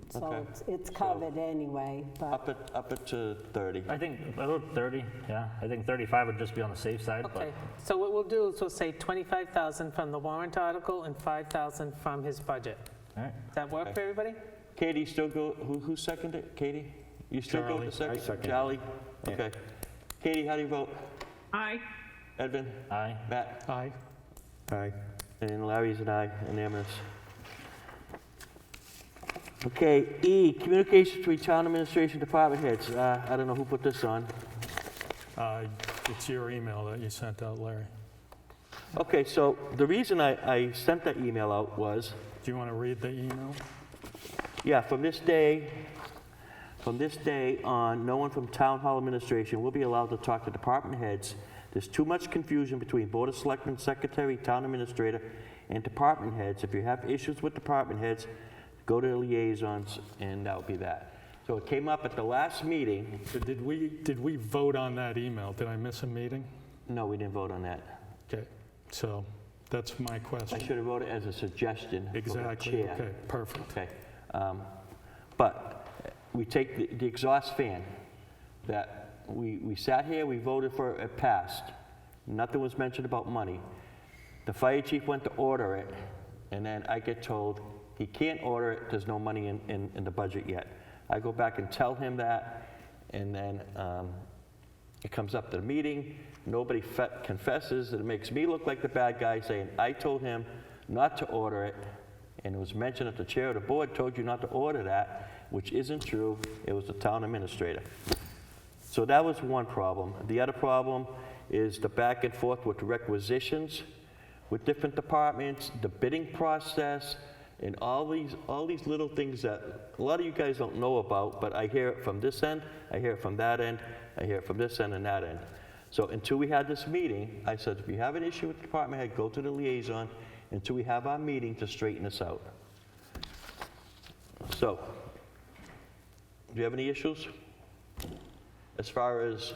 So Okay. it's covered anyway, but up it to 30. I think, I wrote 30, yeah. I think 35 would just be on the safe side, but Okay, so what we'll do is we'll say 25,000 from the warrant article and 5,000 from his budget. all right. Does that work for everybody? Katie, you still go, who seconded it? Katie? You still go with the second? I second it. Charlie? Okay. Katie, how do you vote? Aye. Edvin? Aye. Matt? Aye. Aye. And Larry's an aye, unanimous. Okay, E, communications between town administration department heads. I don't know who put this on. It's your email that you sent out, Larry. Okay, so the reason I sent that email out was, Do you want to read the email? yeah, from this day on, no one from town hall administration will be allowed to talk to department heads. There's too much confusion between Board of Selectmen, Secretary, Town Administrator, and department heads. If you have issues with department heads, go to the liaisons, and that'll be that. So it came up at the last meeting. So did we vote on that email? Did I miss a meeting? No, we didn't vote on that. Okay, so that's my I question. should have wrote it as a suggestion for the Exactly, chair. okay, perfect. Okay. But we take the exhaust fan that we sat here, we voted for it passed. Nothing was mentioned about money. The fire chief went to order it, and then I get told he can't order it, there's no money in the budget yet. I go back and tell him that, and then it comes up to the meeting. Nobody confesses. It makes me look like the bad guy saying, I told him not to order it, and it was mentioned that the chair of the board told you not to order that, which isn't true. It was the town administrator. So that was one problem. The other problem is the back and forth with requisitions with different departments, the bidding process, and all these little things that a lot of you guys don't know about, but I hear it from this end, I hear it from that end, I hear it from this end and that end. So until we had this meeting, I said, if you have an issue with the department head, go to the liaison until we have our meeting to straighten this out. So, do you have any issues? As far as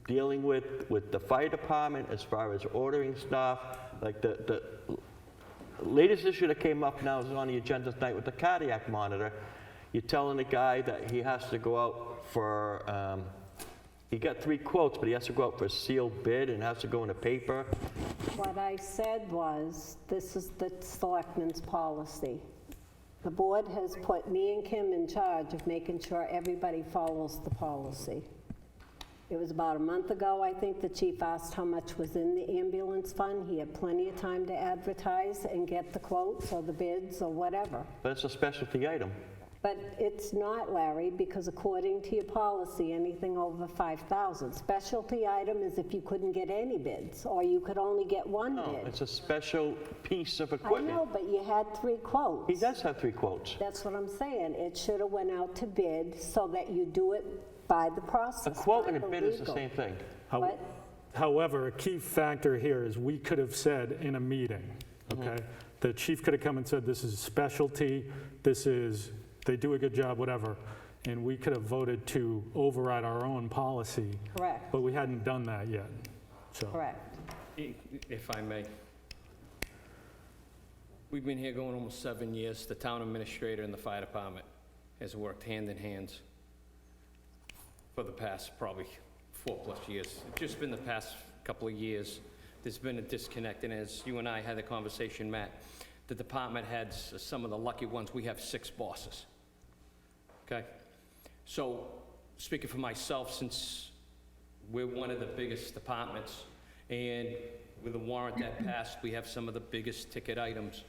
dealing with the fire department, as far as ordering stuff, like the latest issue that came up now is on the agenda tonight with the cardiac monitor. You're telling the guy that he has to go out for, he got 3 quotes, but he has to go out for a sealed bid and has to go in the paper. what I said was, this is the selectmen's policy. The board has put me and Kim in charge of making sure everybody follows the policy. It was about a month ago, I think, the chief asked how much was in the ambulance fund. He had plenty of time to advertise and get the quotes or the bids or whatever. But it's a specialty item. But it's not, Larry, because according to your policy, anything over 5,000. Specialty item is if you couldn't get any bids, or you could only get one No, bid. it's a special piece of I equipment. know, but you had 3 quotes. He does have 3 quotes. That's what I'm saying. It should have went out to bid so that you do it by the process. A quote and a by bid is the legal. same thing. What? However, a key factor here is we could have said in a meeting, okay? The chief could have come and said, this is specialty, this is, they do a good job, whatever. And we could have voted to override our own policy. Correct. But we hadn't done that yet, so. Correct. If I may. We've been here going almost 7 years. The town administrator and the fire department has worked hand in hand. for the past probably 4+ years. It's just been the past couple of years, there's been a disconnect, and as you and I had the conversation, Matt, the department heads, some of the lucky ones, we have 6 bosses, okay? So, speaking for myself, since we're one of the biggest departments, and with the warrant that passed, we have some of the biggest ticket items.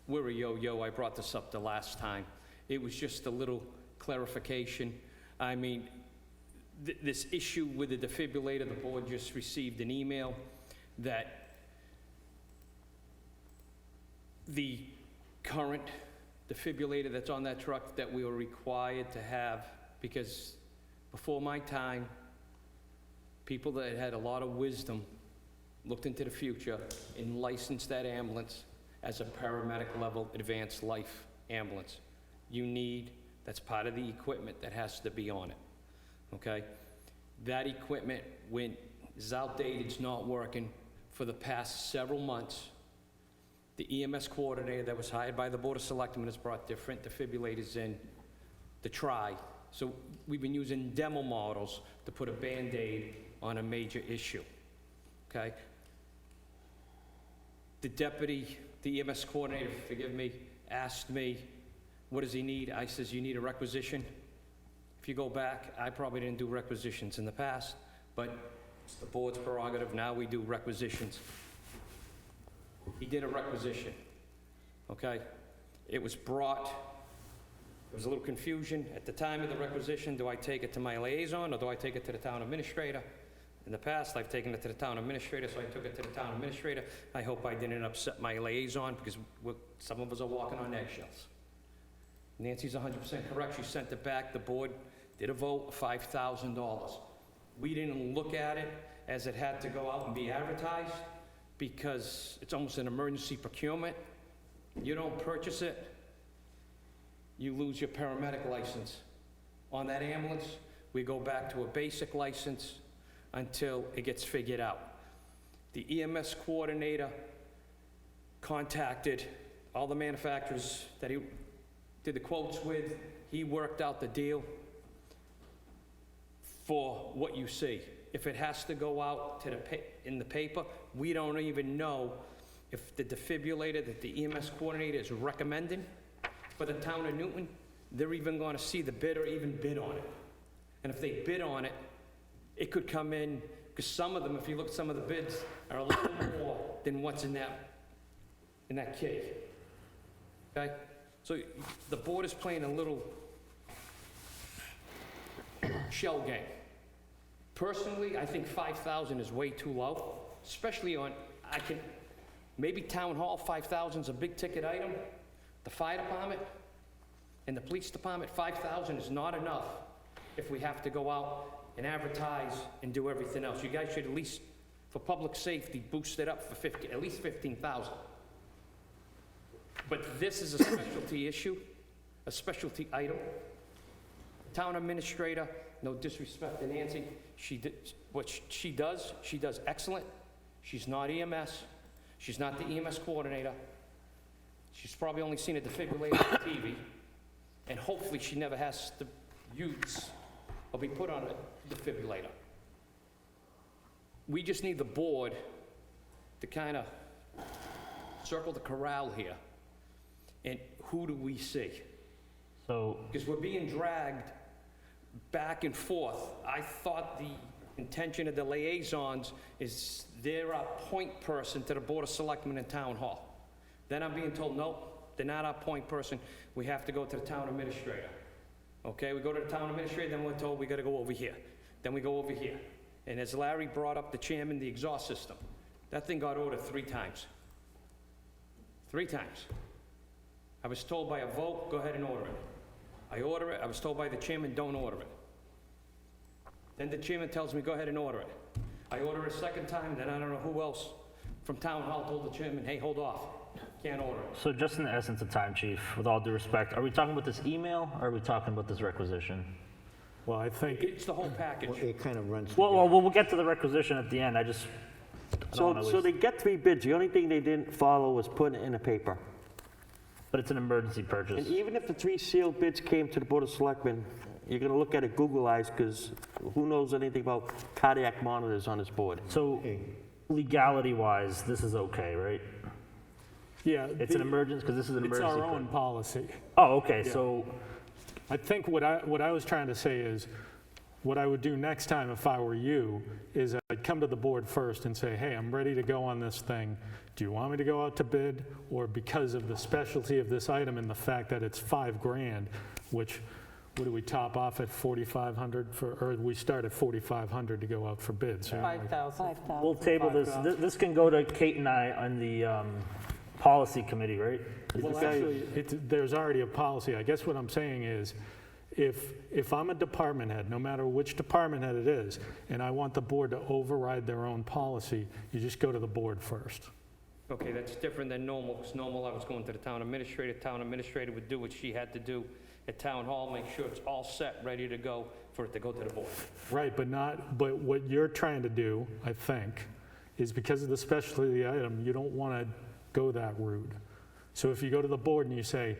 We're a yo-yo. I brought this up the last time. It was just a little clarification. I mean, this issue with the defibrillator, the board just received an email that the current defibrillator that's on that truck that we were required to have, because before my time, people that had a lot of wisdom looked into the future and licensed that ambulance as a paramedic level advanced life ambulance. That's part of the equipment that has to be on it, okay? That equipment is outdated, it's not working. For the past several months, the EMS coordinator that was hired by the Board of Selectmen has brought different defibrillators in to try. So we've been using demo models to put a Band-Aid on a major issue, okay? The EMS coordinator, forgive me, asked me, what does he need? I says, you need a requisition. If you go back, I probably didn't do requisitions in the past, but it's the board's prerogative. Now we do requisitions. He did a requisition, okay? It was brought, there was a little confusion at the time of the requisition. Do I take it to my liaison or do I take it to the town administrator? In the past, I've taken it to the town administrator, so I took it to the town administrator. I hope I didn't upset my liaison because some of us are walking on eggshells. Nancy's 100% correct. She sent it back. The board did a vote, $5,000. We didn't look at it as it had to go out and be advertised because it's almost an emergency procurement. You don't purchase it, you lose your paramedic license. On that ambulance, we go back to a basic license until it gets figured out. The EMS coordinator contacted all the manufacturers that he did the quotes with. He worked out the deal for what you see. If it has to go out to in the paper, we don't even know if the defibrillator that the EMS coordinator is recommending for the town of Newton, they're even going to see the bid or even bid on it. And if they bid on it, it could come in, because some of them, if you look at some of the bids, are a little more than what's in that kit. Okay? So the board is playing a little shell game. Personally, I think 5,000 is way too low, especially on, maybe town hall, 5,000 is a big ticket item. The fire department and the police department, 5,000 is not enough if we have to go out and advertise and do everything else. You guys should at least, for public safety, boost it up for at least 15,000. But this is a specialty issue, a specialty item. Town administrator, no disrespect to Nancy, what she does excellent. She's not EMS. She's not the EMS coordinator. She's probably only seen a defibrillator on TV. And hopefully she never has to use or be put on a defibrillator. We just need the board to kind of circle the corral here. And who do we see? Because we're being dragged back and forth. I thought the intention of the liaisons is they're a point person to the Board of Selectmen and Town Hall. Then I'm being told, no, they're not our point person. We have to go to the town administrator. Okay, we go to the town administrator, then we're told we gotta go over here. Then we go over here. And as Larry brought up the chairman, the exhaust system, that thing got ordered 3 times. 3 times. I was told by a vote, go ahead and order it. I order it, I was told by the chairman, don't order it. Then the chairman tells me, go ahead and order it. I order it a second time, then I don't know who else from town hall told the chairman, hey, hold off, can't order it. So just in the essence of time, Chief, with all due respect, are we talking about this email or are we talking about this requisition? Well, I think... It's the whole package. Well, it kind of runs... Well, we'll get to the requisition at the end. So they get 3 bids. The only thing they didn't follow was putting it in a paper. But it's an emergency purchase. And even if the 3 sealed bids came to the Board of Selectmen, you're gonna look at it Google eyes, because who knows anything about cardiac monitors on this board? So legality-wise, this is okay, right? Yeah. It's an emergency, because this is an It's emergency. our own policy. Oh, okay, Yeah. so, I think what I was trying to say is, what I would do next time if I were you is I'd come to the board first and say, hey, I'm ready to go on this thing. Do you want me to go out to bid? Or because of the specialty of this item and the fact that it's $5,000, which, what do we top off at 4,500 for, or we start at 4,500 to go out for bids? right? 5,000. we'll table this. This can go to Kate and I on the policy committee, right? Well, actually, there's already a policy. I guess what I'm saying is, if I'm a department head, no matter which department head it is, and I want the board to override their own policy, you just go to the board first. Okay, that's different than normal, because normal I was going to the town administrator would do what she had to do at town hall, make sure it's all set, ready to go, for it to go to the board. Right, but what you're trying to do, I think, is because of the specialty of the item, you don't want to go that route. So if you go to the board and you say,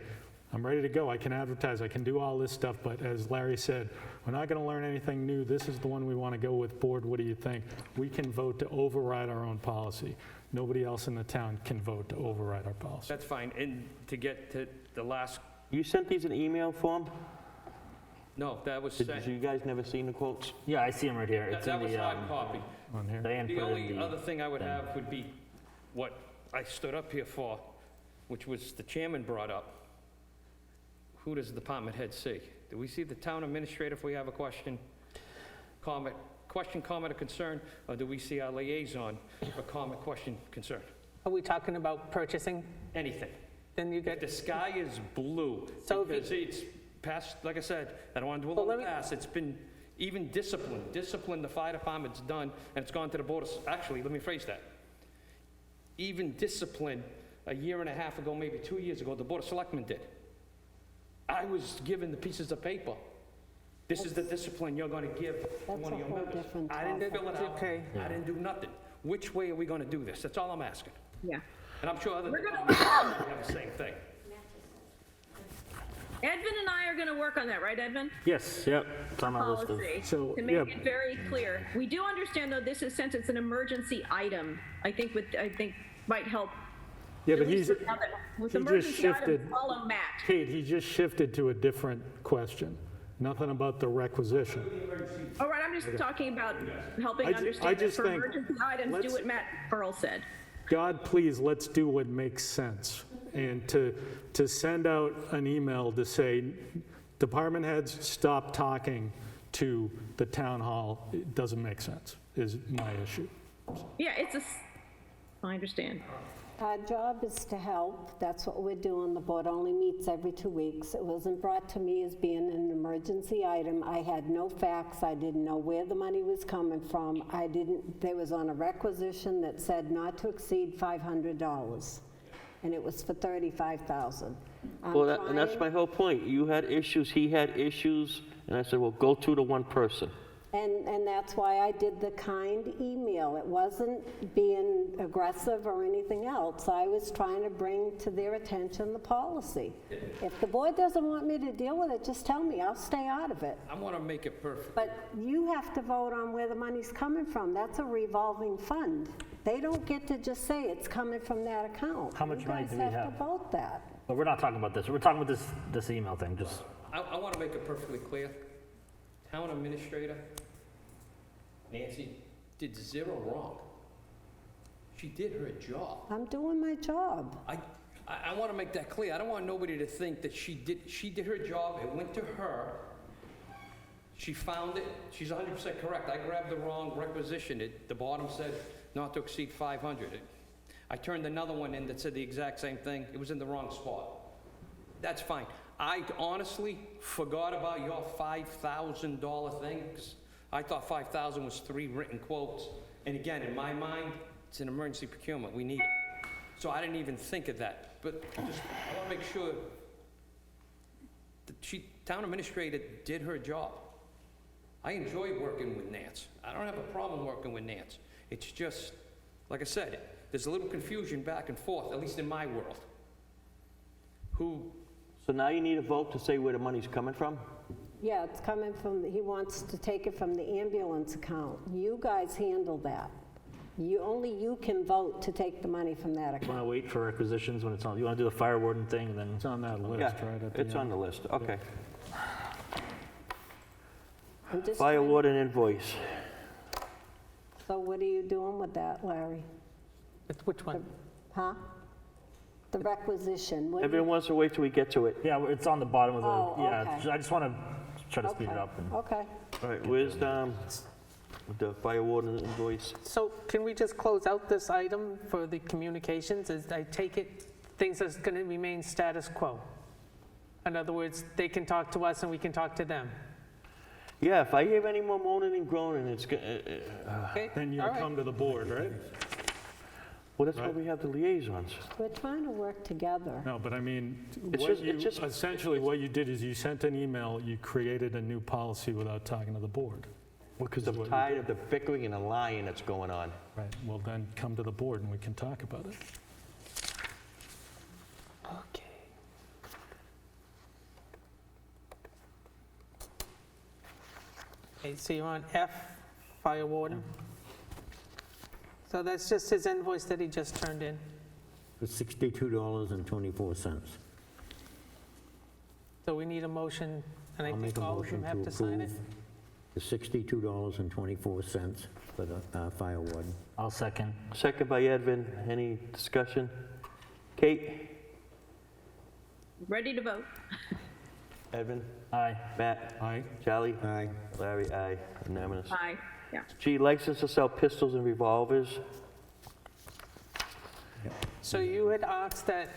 I'm ready to go, I can advertise, I can do all this stuff, but as Larry said, we're not going to learn anything new, this is the one we want to go with, board, what do you think? We can vote to override our own policy. Nobody else in the town can vote to override our policy. That's fine, and to get to the last, You sent these in email form? no, that was Did sent, you guys never seen the quotes? Yeah, I see them right here. It's that in was the, hard copy. On here. Diane The put it only in the, other thing I would have would be what I stood up here for, which was the chairman brought up. Who does the department head see? Do we see the town administrator if we have a question, comment, or concern? Or do we see our liaison for comment, question, concern? Are we talking about purchasing? Anything. Then you If get, the sky is blue, So if because it's past, like I said, I don't want to dwell Well, on let the me- past, it's been even discipline the fire department's done, and it's gone to the board of, actually, let me phrase that. Even discipline, a year and a half ago, maybe 2 years ago, the board of selectmen did. I was given the pieces of paper. This is the discipline you're going to give to That's one a of your whole members. different I didn't fill it out. Okay. I didn't do nothing. Which way are we going to do this? That's all I'm asking. Yeah. And I'm sure other We're gonna- departments have the same thing. Edvin and I are going to work on that, right, Edvin? yes, yep, it's on my list of. Policy, So, to yeah. make it very clear. We do understand, though, this is, since it's an emergency item, I think might help. Yeah, but at least he's, for now that with he just emergency items, shifted, follow Matt. Kate, he just shifted to a different question. Nothing about the requisition. All right, I'm just talking about helping I understand that just for think, emergency items, do let's- what Matt Earl said. God, please, let's do what makes sense. And to send out an email to say, department heads, stop talking to the town hall, it doesn't make sense, is my issue. Yeah, I understand. Our job is to help. That's what we're doing. The board only meets every 2 weeks. It wasn't brought to me as being an emergency item. I had no facts. I didn't know where the money was coming from. There was on a requisition that said not to exceed $500, and it was for $35,000. Well, and that's my whole point. You had issues, he had issues, and I said, well, go to the one person. And that's why I did the kind email. It wasn't being aggressive or anything else. I was trying to bring to their attention the policy. If the board doesn't want me to deal with it, just tell me. I'll stay out of it. I want to make it perfect. But you have to vote on where the money's coming from. That's a revolving fund. They don't get to just say it's coming from that account. How much money do we You guys have have? to vote that. But we're not talking about this, we're talking about this email thing, just. I want to make it perfectly clear. Town administrator, Nancy, did zero wrong. She did her job. I'm doing my job. I want to make that clear. I don't want nobody to think that she did her job. It went to her. She found it. She's 100% correct. I grabbed the wrong requisition. The bottom said not to exceed 500. I turned another one in that said the exact same thing. It was in the wrong spot. That's fine. I honestly forgot about your $5,000 thing, 'cause I thought 5,000 was 3 written quotes. And again, in my mind, it's an emergency procurement. We need it. So I didn't even think of that. But I want to make sure that town administrator did her job. I enjoy working with Nance. I don't have a problem working with Nance. It's just, like I said, there's a little confusion back and forth, at least in my world. So now you need a vote to say where the money's coming from? Yeah, it's coming from, he wants to take it from the ambulance account. You guys handle that. Only you can vote to take the money from that Want to account. wait for requisitions when it's on, you want to do the fire warden thing, then It's on that list, Yeah, right? at the it's on end. the list, okay. I'm just Fire trying- warden invoice. So what are you doing with that, Larry? Which one? Huh? The requisition. What do you- Everyone wants to wait till we get to it. Yeah, it's on the bottom of the, Oh, yeah, okay. I just want to try to speed it Okay, up. And Okay. All right, where's the fire warden invoice? So can we just close out this item for the communications? As I take it, things are going to remain status quo. In other words, they can talk to us and we can talk to them. Yeah, if I hear any more moaning and groaning, it's, Okay? Then you'll All right. come to the board, right? well, that's why we have the liaisons. We're trying to work together. No, but I mean, It's what just- you, it's just- essentially what you did is you sent an email, you created a new policy without talking to the board. Because Is I'm what you tired of the bickering and the lying that's going on. Right, well then come to the board and we can talk about it. Okay. Okay, so you're on F, fire warden. So that's just his invoice that he just turned in. For $62.24. So we need a motion, and I I'll make think a all of them motion have to to sign it. approve the $62.24 for the fire warden. I'll second. Second by Edvin, any discussion? Kate? Ready to vote. Edvin? Aye. Matt? Aye. Charlie? Aye. Larry, aye, unanimous. Aye, yeah. G, license to sell pistols and revolvers. So you had asked that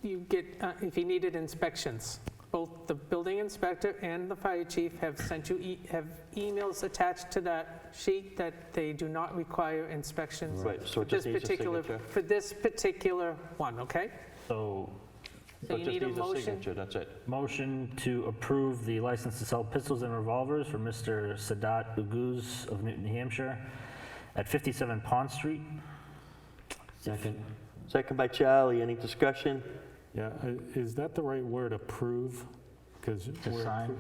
you get, if you needed inspections. Both the building inspector and the fire chief have sent you, have emails attached to that sheet that they do not require inspections. Right, so for it just this needs a particular- signature? For this particular one, okay? So, So it you just need a needs motion? signature, that's it. motion to approve the license to sell pistols and revolvers for Mr. Sadat Uguz of Newton, New Hampshire at 57 Pond Street. Second. Second by Charlie, any discussion? Yeah, is that the right word, approve? Because To sign.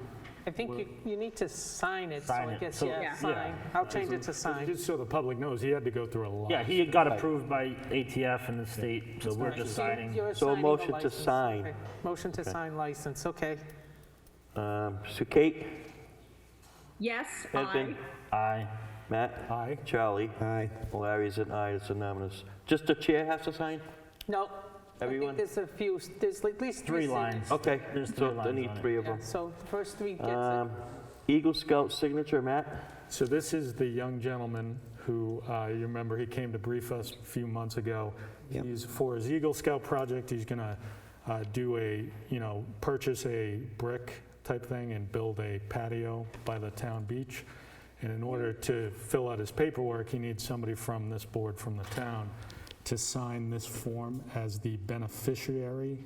I think you need to sign it, so Sign I it. guess, So- yeah, yeah. sign. I'll change it to sign. Just so the public knows, he had to go through a lot. Yeah, he got approved by ATF and the state, so we're Right, just so signing. you're So a signing the motion to license. sign. Okay. Motion to sign license, okay. So Kate? Yes, Edvin? aye. Aye. Matt? Aye. Charlie? Aye. Larry's an aye, it's unanimous. Just the chair has to sign? No. Everyone? I think there's a few, there's at least Three three lines. Okay, There's so three I lines need on it. 3 of Yeah, them. so the first three gets it. Eagle Scout signature, Matt? So this is the young gentleman who, you remember, he came to brief us a few months ago. Yep. He's, for his Eagle Scout project, he's gonna do a, purchase a brick type thing and build a patio by the town beach. And in order to fill out his paperwork, he needs somebody from this board, from the town, to sign this form as the beneficiary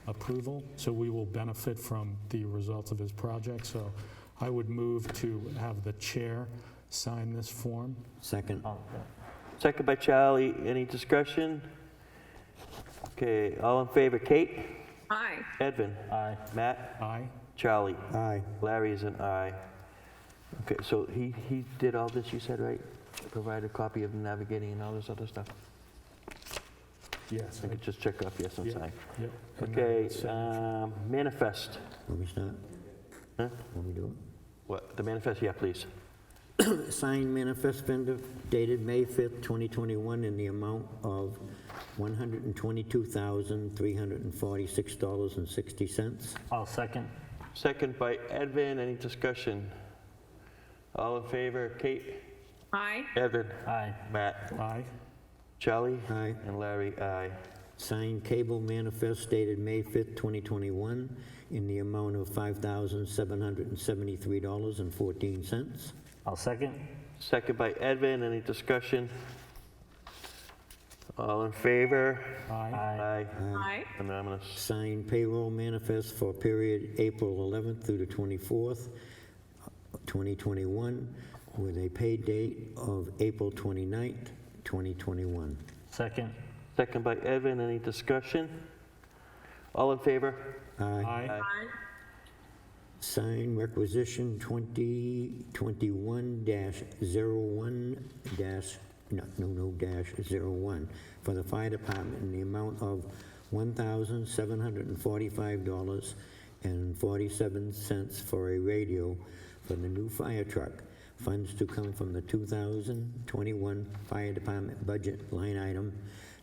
approval. So we will benefit from the results of his project. So I would move to have the chair sign this form. Second. Oh, Second by Charlie, any discussion? Okay, all in favor, Kate? Aye. Edvin? Aye. Matt? Aye. Charlie? Aye. Larry is an aye. Okay, so he did all this, you said, right? Provided a copy of navigating and all this other stuff? Yes. I could just check off yes and Yeah, sign. Yep. And then Okay, the signature. manifest. Will we start? Huh? Will we do What, the manifest, yeah, please. it? Signed manifest vendor dated May 5th, 2021, in the amount of $122,346.60. I'll second. Second by Edvin, any discussion? All in favor, Kate? Aye. Edvin? Aye. Matt? Aye. Charlie? Aye. And Larry, aye. Signed cable manifest dated May 5th, 2021, in the amount of $5,773.14. I'll second. Second by Edvin, any discussion? All in favor? Aye. Aye. Aye. Unanimous. Signed payroll manifest for period April 11th through the 24th, 2021, with a pay date of April 29th, 2021. Second. Second by Edvin, any discussion? All in favor? Aye. Aye. Aye. Sign requisition 2021-01 -01 for the fire department in the amount of $1,745.47 for a radio for the new fire truck. Funds to come from the 2021 fire department budget line item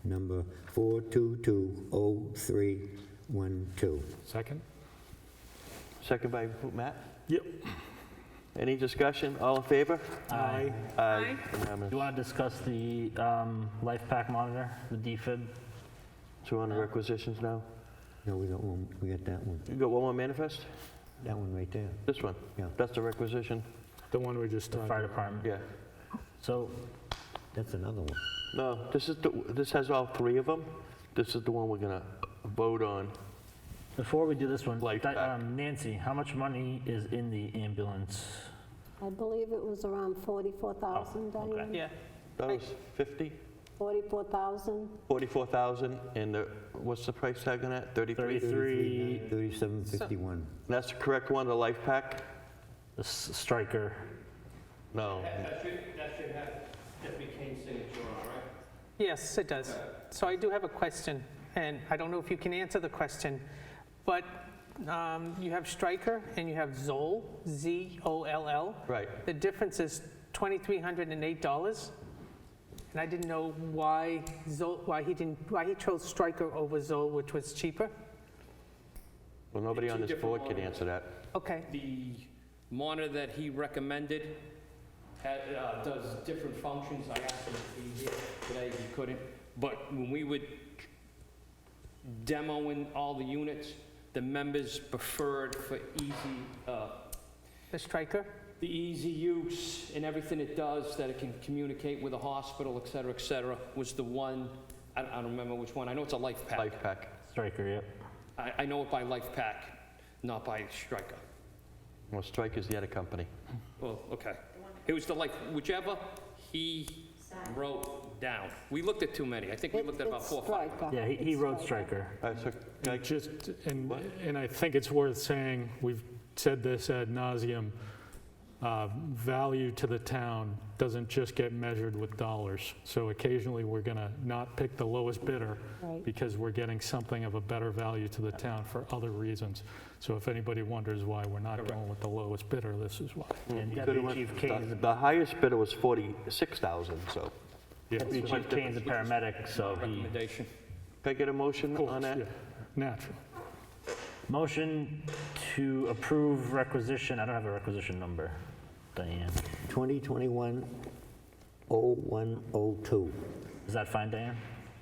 number 4220312. Second? Second by Matt. Yep. Any discussion? All in favor? Aye. Aye. Do you want to discuss the life pack monitor, the DFib? So we're on the requisitions now? No, we got one, we got that one. You got one more manifest? That one right there. This one? Yeah. That's the requisition? The one we just The talked fire about. department. Yeah. So, That's another one. No, this has all three of them. This is the one we're gonna vote on. before we do this one, Life pack. Nancy, how much money is in the ambulance? I believe it was around 44,000, Diane? Yeah. That was 50, 44,000? 44,000, and what's the price tag on that? 33? 3751. That's the correct one, the life pack? The striker. No. That should have Deputy Kane's signature on, right? Yes, it does. So I do have a question, and I don't know if you can answer the question, but you have Stryker and you have Zoll, Z-O-L-L. Right. The difference is $2,308, and I didn't know why he chose Stryker over Zoll, which was cheaper. Well, nobody on Two this board different can answer that. Okay. The monitor that he recommended does different functions. I asked him if he here today, he couldn't. But when we would demo in all the units, the members preferred for easy, The Stryker? the easy use and everything it does, that it can communicate with a hospital, et cetera, was the one, I don't remember which one. I know it's a life pack. Life pack. Striker, yep. I know it by life pack, not by Stryker. Well, Stryker's the other company. Well, okay. It was the life, whichever he wrote down. We looked at too many. I think we looked at about 4 or 5. Yeah, he wrote striker. And I think it's worth saying, we've said this ad nauseum, value to the town doesn't just get measured with dollars. So occasionally, we're going to not pick the lowest bidder Right. because we're getting something of a better value to the town for other reasons. So if anybody wonders why we're not going with the lowest bidder, this is why. And You Deputy could've Chief went- Kane's The highest bidder was 46,000, so. Deputy Chief Kane's a paramedic, so he... Recommendation. Can I get a motion Of course, on that? yeah, natural. Motion to approve requisition, I don't have a requisition number, Diane. 2021-0102. Is that fine, Diane?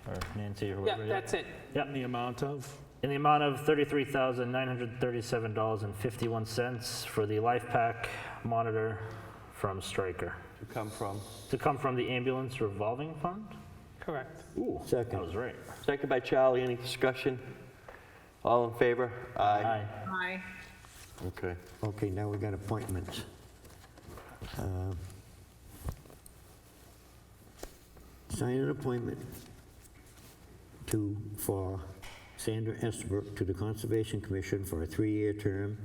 Or Nancy, or Yeah, whoever? that's it. In the amount of? In the amount of $33,937.51 for the life pack monitor from Stryker. To come from? To come from the ambulance revolving fund? Correct. Ooh, Second. that was right. Second by Charlie. Any discussion? All in favor? Aye. Aye. Okay. Okay, now we got appointments. Sign an appointment for Sandra Estabrook to the Conservation Commission for a 3-year term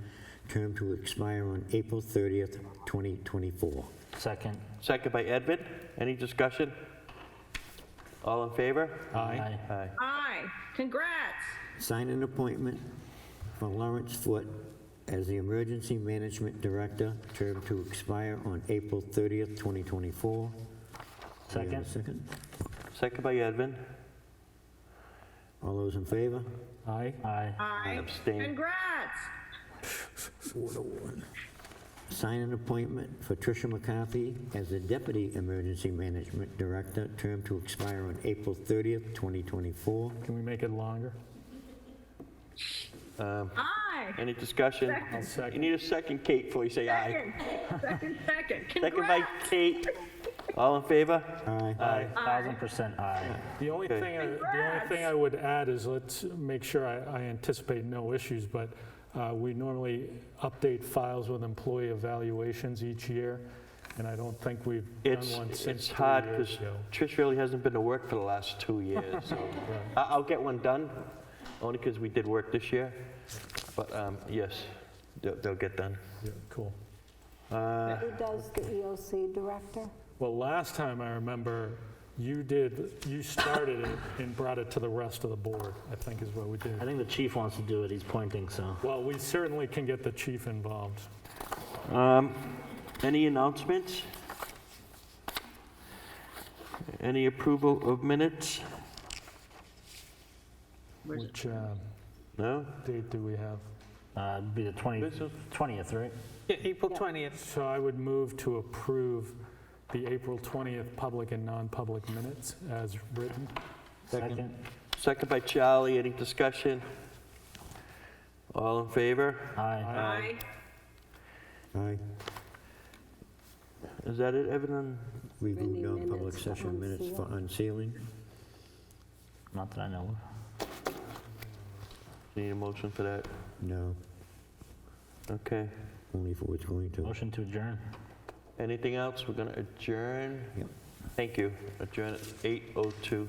to expire on April 30th, 2024. Second. Second by Edvin. Any discussion? All in favor? Aye. Aye. Aye. Congrats. Sign an appointment for Lawrence Foote as the Emergency Management Director, term to expire on April 30th, 2024. Do we have a second? Second by Edvin. All those in favor? Aye. Aye. Aye. Abstain. Congrats. 4-1. Sign an appointment for Tricia McCarthy as the Deputy Emergency Management Director, term to expire on April 30th, 2024. Can we make it longer? Aye. Any discussion? Second. You need a second, Kate, before you say aye. Second. Second by Kate. All in favor? Aye. Aye. 1,000% aye. The only thing I would add is let's make sure I anticipate no issues, but we normally update files with employee evaluations each year, and I don't think we've done one since It's 3 hard years because ago. Trish really hasn't been to work for the last 2 years, so. I'll get one done, only because we did work this year, but yes. they'll get done. Yeah, cool. Who does the EOC director? Well, last time I remember, you started it and brought it to the rest of the board, I think is what we did. I think the chief wants to do it, he's pointing, so. Well, we certainly can get the chief involved. Any announcements? Any approval of minutes? Which No? date do we have? It'd be the 20th, right? Yeah, April 20th. So I would move to approve the April 20th public and non-public minutes as written. Second. Second by Charlie. Any discussion? All in favor? Aye. Aye. Is that it, Evan? Review Any non-public minutes for session minutes for unsealing. Not that I know of. Need a motion for that? No, Okay. only if it's going to. Motion to adjourn. Anything else? We're going to adjourn. Yep. Thank you. Adjourn at 8:02.